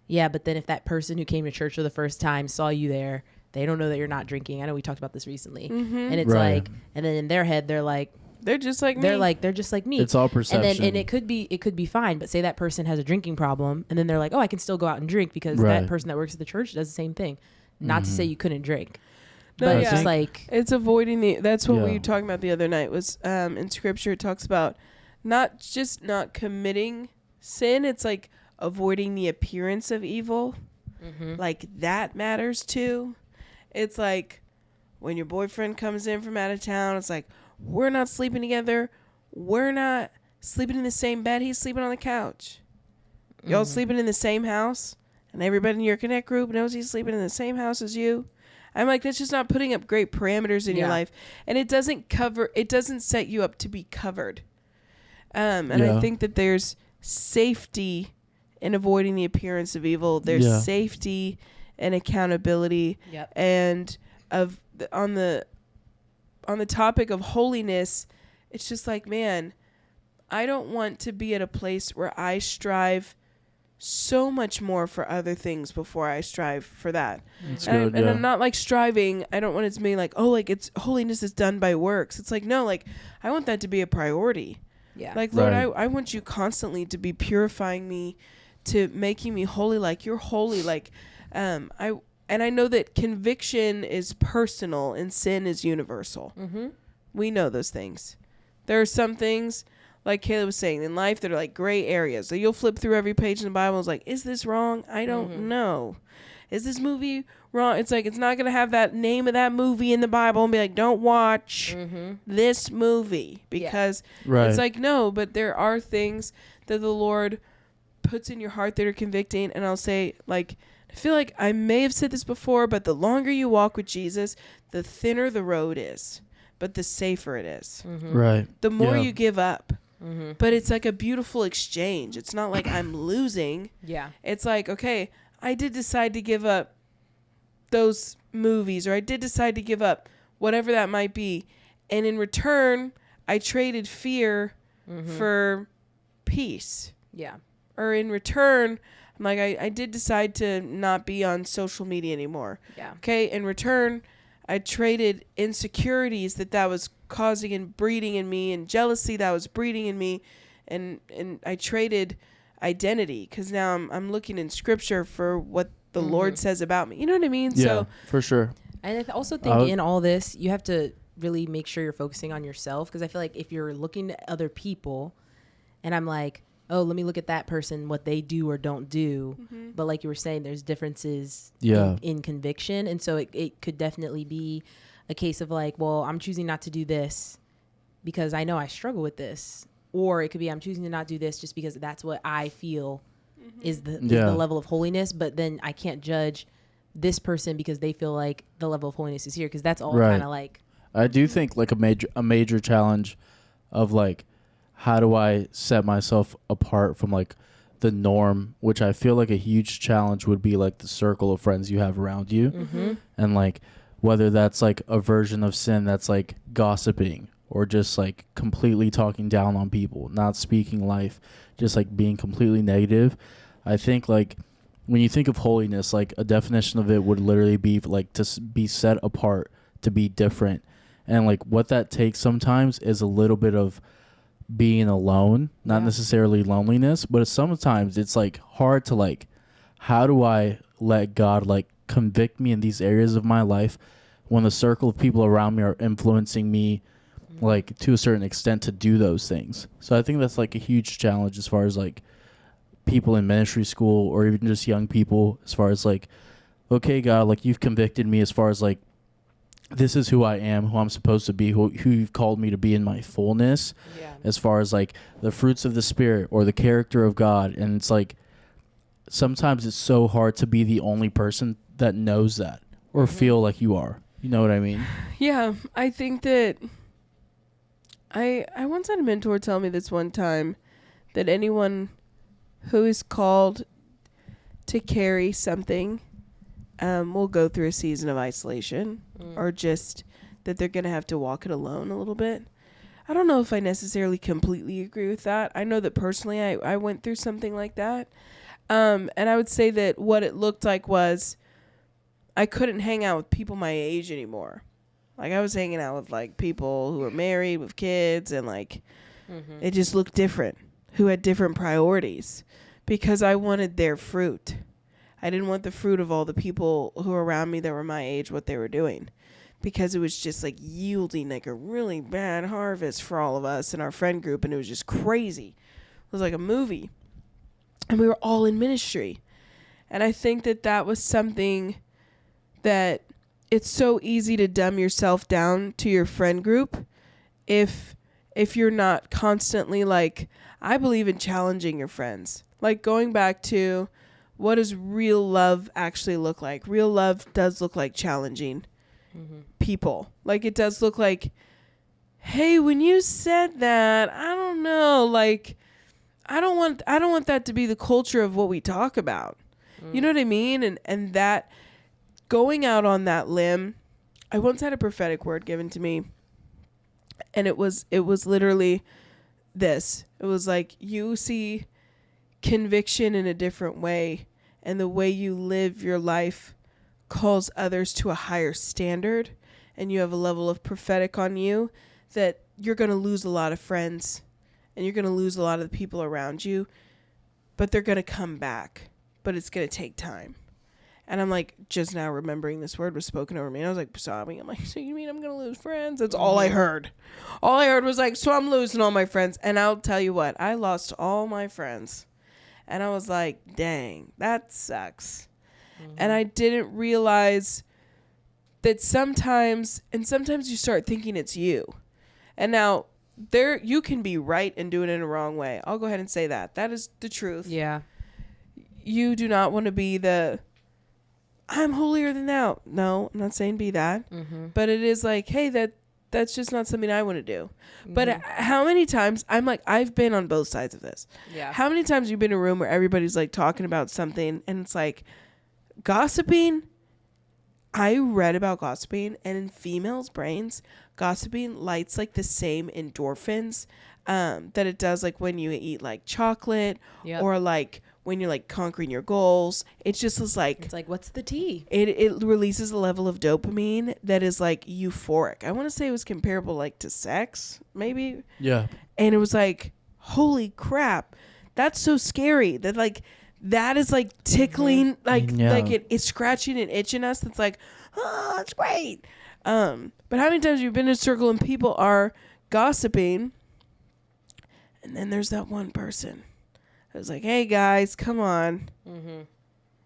yeah, but then if that person who came to church for the first time saw you there, they don't know that you're not drinking. I know we talked about this recently. And it's like, and then in their head, they're like, they're just like me. They're just like me. It's all perception. And it could be fine, but say that person has a drinking problem, and then they're like, oh, I can still go out and drink because that person that works at the church does the same thing. Not to say you couldn't drink. No, but it's just like, it's avoiding that's what we were talking about the other night was in scripture it talks about not just not committing sin, it's like avoiding the appearance of evil. Like that matters too. It's like when your boyfriend comes in from out of town, it's like, we're not sleeping together, we're not sleeping in the same bed, he's sleeping on the couch. Y'all sleeping in the same house, and everybody in your Connect group knows he's sleeping in the same house as you. I'm like, that's just not putting up great parameters in your life. And it doesn't set you up to be covered. And I think that there's safety in avoiding the appearance of evil. There's safety and accountability. And on the topic of holiness, it's just like, man, I don't want to be at a place where I strive so much more for other things before I strive for that. And I'm not like striving. I don't want it to be like, oh, like it's holiness is done by works. It's like, no, like I want that to be a priority. Like, Lord, I want you constantly to be purifying me, to making me holy like you're holy. Like, I know that conviction is personal and sin is universal. We know those things. There are some things, like Kayla was saying, in life that are like gray areas. So you'll flip through every page in the Bible and it's like, is this wrong? I don't know. Is this movie wrong? It's like, it's not going to have that name of that movie in the Bible and be like, don't watch this movie. Because it's like, no, but there are things that the Lord puts in your heart that are convicting. And I'll say, like, I feel like I may have said this before, but the longer you walk with Jesus, the thinner the road is, but the safer it is. Right. The more you give up. But it's like a beautiful exchange. It's not like I'm losing. It's like, okay, I did decide to give up those movies, or I did decide to give up whatever that might be. And in return, I traded fear for peace. Or in return, I'm like, I did decide to not be on social media anymore. Okay. In return, I traded insecurities that was causing and breeding in me, and jealousy that was breeding in me, and I traded identity, because now I'm looking in scripture for what the Lord says about me. You know what I mean? Yeah, so for sure. And I also think in all this, you have to really make sure you're focusing on yourself, because I feel like if you're looking at other people, and I'm like, oh, let me look at that person, what they do or don't do. But like you were saying, there's differences in conviction. And so it could definitely be a case of like, well, I'm choosing not to do this because I know I struggle with this. Or it could be I'm choosing to not do this just because that's what I feel is the level of holiness. But then I can't judge this person because they feel like the level of holiness is here, because that's all kind of like. I do think like a major challenge of like, how do I set myself apart from like the norm, which I feel like a huge challenge would be like the circle of friends you have around you. And like whether that's like a version of sin that's like gossiping, or just like completely talking down on people, not speaking life, just like being completely negative. I think like when you think of holiness, like a definition of it would literally be like to be set apart, to be different. And like what that takes sometimes is a little bit of being alone, not necessarily loneliness, but sometimes it's like hard to like, how do I let God like convict me in these areas of my life when the circle of people around me are influencing me like to a certain extent to do those things. So I think that's like a huge challenge as far as like people in ministry school, or even just young people, as far as like, okay, God, like you've convicted me as far as like this is who I am, who I'm supposed to be, who you've called me to be in my fullness, as far as like the fruits of the Spirit or the character of God. And it's like sometimes it's so hard to be the only person that knows that or feel like you are. You know what I mean? Yeah, I think that I once had a mentor tell me this one time, that anyone who is called to carry something will go through a season of isolation, or just that they're going to have to walk it alone a little bit. I don't know if I necessarily completely agree with that. I know that personally I went through something like that. And I would say that what it looked like was I couldn't hang out with people my age anymore. Like, I was hanging out with, like, people who were married with kids, and, like, it just looked different, who had different priorities, because I wanted their fruit. I didn't want the fruit of all the people who were around me that were my age, what they were doing, because it was just, like, yielding, like, a really bad harvest for all of us in our friend group, and it was just crazy. It was like a movie, and we were all in ministry. And I think that that was something that it's so easy to dumb yourself down to your friend group if you're not constantly, like, I believe in challenging your friends. Like, going back to, what does real love actually look like? Real love does look like challenging people. Like, it does look like, hey, when you said that, I don't know, like, I don't want that to be the culture of what we talk about. You know what I mean? And that, going out on that limb, I once had a prophetic word given to me, and it was literally this. It was like, you see conviction in a different way, and the way you live your life calls others to a higher standard, and you have a level of prophetic on you that you're going to lose a lot of friends, and you're going to lose a lot of the people around you, but they're going to come back, but it's going to take time. And I'm like, just now remembering this word was spoken over me. And I was like sobbing. I'm like, so you mean I'm going to lose friends? That's all I heard. All I heard was like, so I'm losing all my friends. And I'll tell you what, I lost all my friends. And I was like, dang, that sucks. And I didn't realize that sometimes you start thinking it's you. And now you can be right and do it in a wrong way. I'll go ahead and say that. That is the truth. Yeah. You do not want to be I'm holier than thou. No, I'm not saying be that. But it is like, hey, that's just not something I want to do. But how many times, I'm like, I've been on both sides of this. Yeah. How many times you've been in a room where everybody's like talking about something, and it's like gossiping? I read about gossiping, and in females' brains, gossiping lights like the same endorphins that it does like when you eat like chocolate or like when you're like conquering your goals. It's just this like, it's like, what's the tea? It releases a level of dopamine that is like euphoric. I want to say it was comparable like to sex, maybe. Yeah. And it was like, holy crap, that's so scary. That like, that is like tickling, like it's scratching and itching us. That's like, oh, it's great. But how many times you've been in a circle and people are gossiping, and then there's that one person I was like, hey, guys, come on. And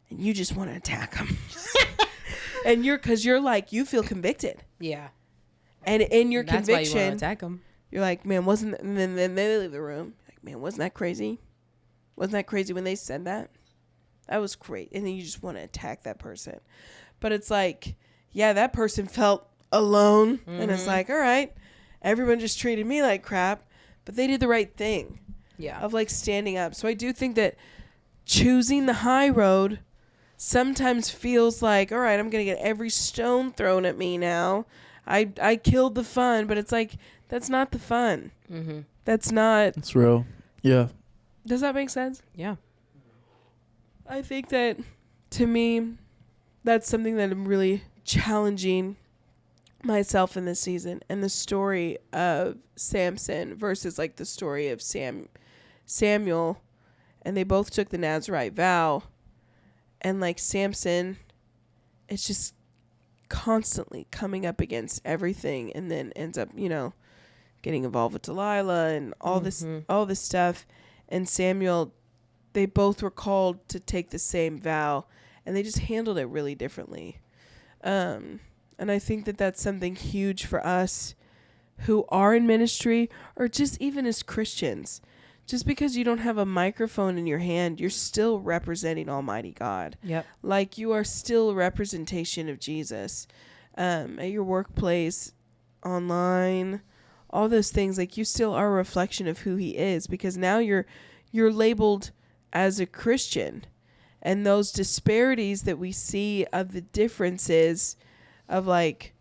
you just want to attack them. And because you're like, you feel convicted. Yeah. And in your That's conviction, why you want to attack them. You're like, man, wasn't that, and then they leave the room. Like, man, wasn't that crazy? Wasn't that crazy when they said that? That was great. And then you just want to attack that person. But it's like, yeah, that person felt alone. And it's like, all right, everyone just treated me like crap, but they did the right thing. Yeah. Of like standing up. So I do think that choosing the high road sometimes feels like, all right, I'm going to get every stone thrown at me now. I killed the fun, but it's like, that's not the fun. That's not. It's real. Yeah. Does that make sense? Yeah. I think that, to me, that's something that I'm really challenging myself in this season. And the story of Samson versus like the story of Samuel, and they both took the Nazirite vow, and like Samson, it's just constantly coming up against everything, and then ends up, getting involved with Delilah and all this stuff. And Samuel, they both were called to take the same vow, and they just handled it really differently. And And I think that that's something huge for us who are in ministry, or just even as Christians. Just because you don't have a microphone in your hand, you're still representing Almighty God. Yep. Like, you are still a representation of Jesus. At your workplace, online, all those things, like, you still are a reflection of who he is, because now you're labeled as a Christian. And those disparities that we see of the differences of, like,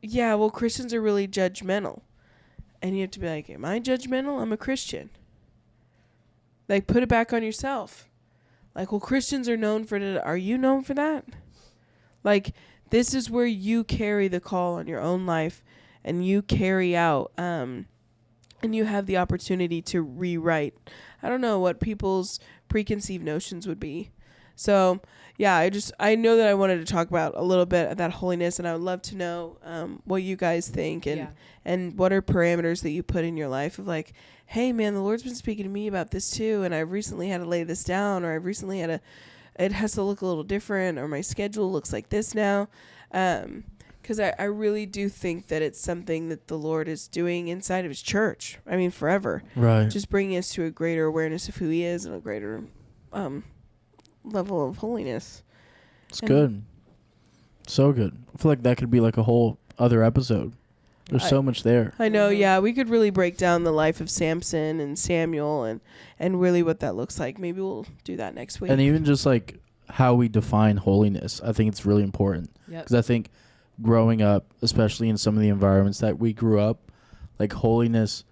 yeah, well, Christians are really judgmental. And you have to be like, am I judgmental? I'm a Christian. Like, put it back on yourself. Like, well, Christians are known for that. Are you known for that? Like, this is where you carry the call on your own life, and you carry out, and you have the opportunity to rewrite. I don't know what people's preconceived notions would be. So, yeah, I know that I wanted to talk about a little bit of that holiness, and I would love to know what you guys think, and what are parameters that you put in your life of, like, hey, man, the Lord's been speaking to me about this too, and I've recently had to lay this down, or I've recently had it has to look a little different, or my schedule looks like this now. Because I really do think that it's something that the Lord is doing inside of his church. I mean, forever. Right. Just bringing us to a greater awareness of who he is, and a greater level of holiness. It's good. So good. I feel like that could be like a whole other episode. There's so much there. I know, yeah. We could really break down the life of Samson and Samuel, and really what that looks like. Maybe we'll do that next week. And even just like how we define holiness, I think it's really important. Because I think growing up, especially in some of the environments that we grew up, like, holiness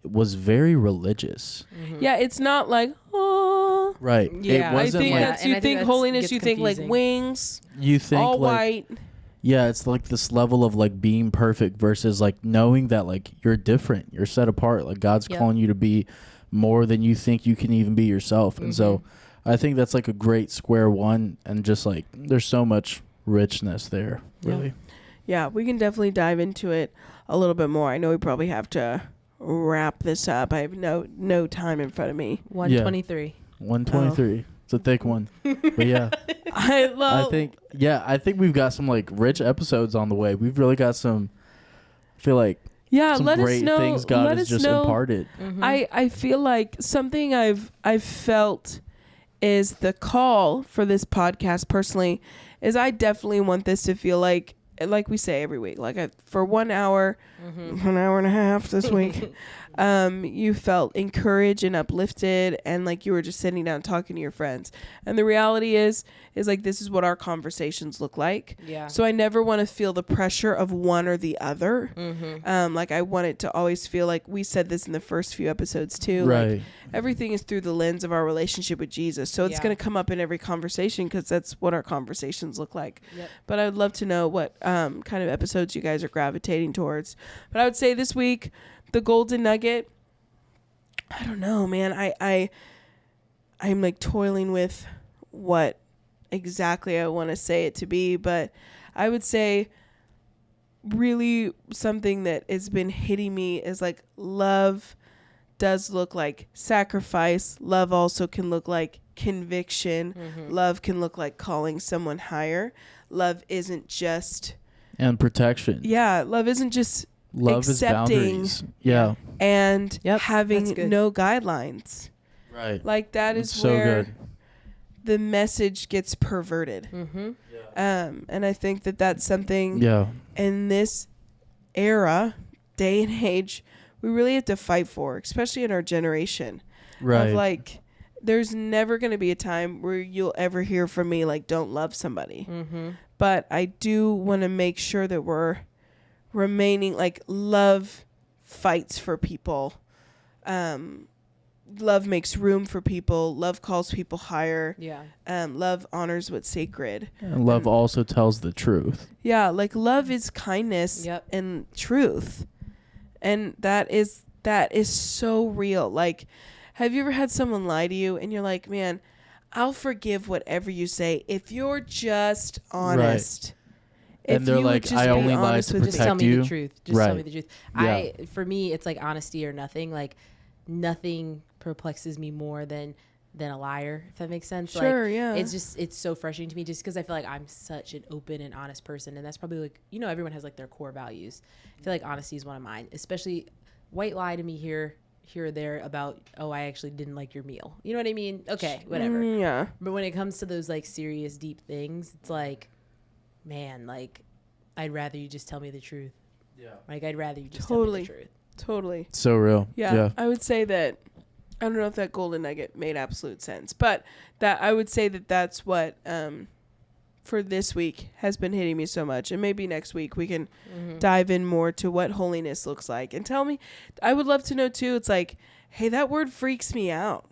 was very religious. Mm-hmm. Yeah, it's not like, oh. Right. Yeah, it wasn't I think like, that's, you think holiness, you think confusing. like wings, you think all like, white. yeah, it's like this level of like being perfect versus like knowing that like you're different, you're set apart, like God's calling you to be more than you think you can even be yourself. And so I think that's like a great square one, and just like there's so much richness there, really. Yeah, we can definitely dive into it a little bit more. I know we probably have to wrap this up. I have no time in front of me. 123. 123. It's a thick one. But yeah. I think we've got some like rich episodes on the way. We've really got some, I feel like, some let great us know, things God has just imparted. Mm-hmm. I feel like something I've felt is the call for this podcast personally is I definitely want this to feel like we say every week, like for 1 hour, 1 hour and a half this week, you felt encouraged and uplifted, and like you were just sitting down talking to your friends. And the reality is like, this is what our conversations look like. Yeah. So I never want to feel the pressure of one or the other. Like, I want it to always feel like, we said this in the first few episodes too. Right. Like, everything is through the lens of our relationship with Jesus. So it's going to come up in every conversation, because that's what our conversations look like. Yep. But I'd love to know what kind of episodes you guys are gravitating towards. But I would say this week, the Golden Nugget, I don't know, man. I'm like toiling with what exactly I want to say it to be, but I would say really something that has been hitting me is like, love does look like sacrifice. Love also can look like conviction. Love can look like calling someone higher. Love isn't just... And protection. Yeah, love isn't just love accepting, is boundaries. Yeah. And That's having good. no guidelines. Right. Like, that is It's so where good. the message gets perverted. And I think that that's something in this era, day and age, we really have to fight for, especially in our generation. Right. Of like, there's never going to be a time where you'll ever hear from me like, don't love somebody. But I do want to make sure that we're remaining, like, love fights for people. Love makes room for people. Love calls people higher. Yeah. Love honors what's sacred. And love also tells the truth. Yeah, like, love is kindness and truth. And that is so real. Like, have you ever had someone lie to you and you're like, man, I'll forgive whatever you say if you're just honest. Right. And they're like, I only lied to just tell protect me you. the truth. Just tell me the truth. Yeah. For me, it's like honesty or nothing. Like, nothing perplexes me more than than a liar, if that makes sense. Sure, like, yeah. it's so frustrating to me just because I feel like I'm such an open and honest person, and that's probably like, everyone has like their core values. I feel like honesty is one of mine, especially white lie to me here or there about, oh, I actually didn't like your meal. You know what I mean? Okay, whatever. Yeah. But when it comes to those like serious, deep things, it's like, man, like I'd rather you just tell me the truth. Yeah. Like I'd rather you just tell me the truth. Totally. So real. Yeah. I would say that, I don't know if that golden nugget made absolute sense, but that I would say that that's what for this week has been hitting me so much. And maybe next week we can dive in more to what holiness looks like. And tell me, I would love to know too, it's like, hey, that word freaks me out.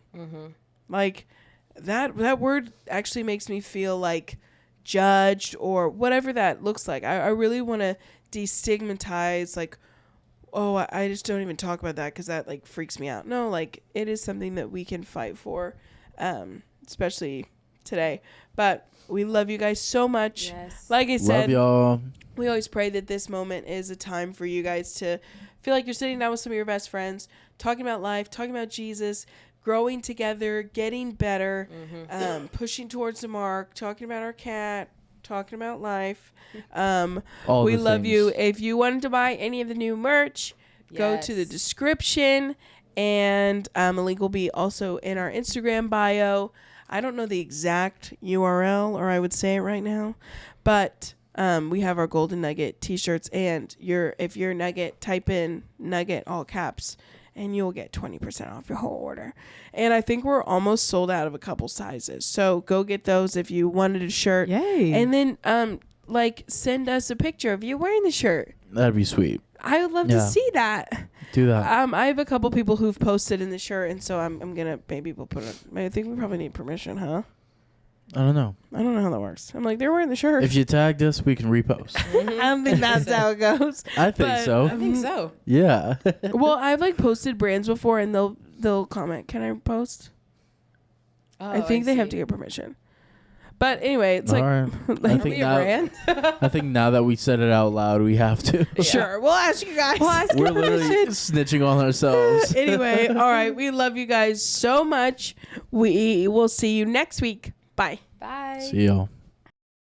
Like that word actually makes me feel like judged or whatever that looks like. I really want to destigmatize, like, oh, I just don't even talk about that because that like freaks me out. No, like it is something that we can fight for, especially today. But we love you guys so much. Yes. Like I said, Love y'all. we always pray that this moment is a time for you guys to feel like you're sitting down with some of your best friends, talking about life, talking about Jesus, growing together, getting better, pushing towards the mark, talking about our cat, talking about life. We love you. If you wanted to buy any of the new merch, go to the description, and a link will be also in our Instagram bio. I don't know the exact URL, or I would say it right now, but we have our Golden Nugget t-shirts, and if you're Nugget, type in Nugget all caps, and you'll get 20% off your whole order. And I think we're almost sold out of a couple sizes. So go get those if you wanted a shirt. Yay. And then send us a picture of you wearing the shirt. That'd be sweet. I would love to see that. Do that. I have a couple people who've posted in the shirt, and so I'm gonna, maybe we'll put it. I think we probably need permission, huh? I don't know. I don't know how that works. I'm like, they're wearing the shirt. If you tagged us, we can repost. I don't think that's how it goes. I think so. I think so. Yeah. Well, I've like posted brands before, and they'll comment. Can I post? Oh, I think they have to get permission. But anyway, it's like, All right. like I think now, I think now that we said it out loud, we have to. sure, we'll ask you guys. We're literally snitching on ourselves. Anyway, all right, we love you guys so much. We will see you next week. Bye. Bye. See y'all.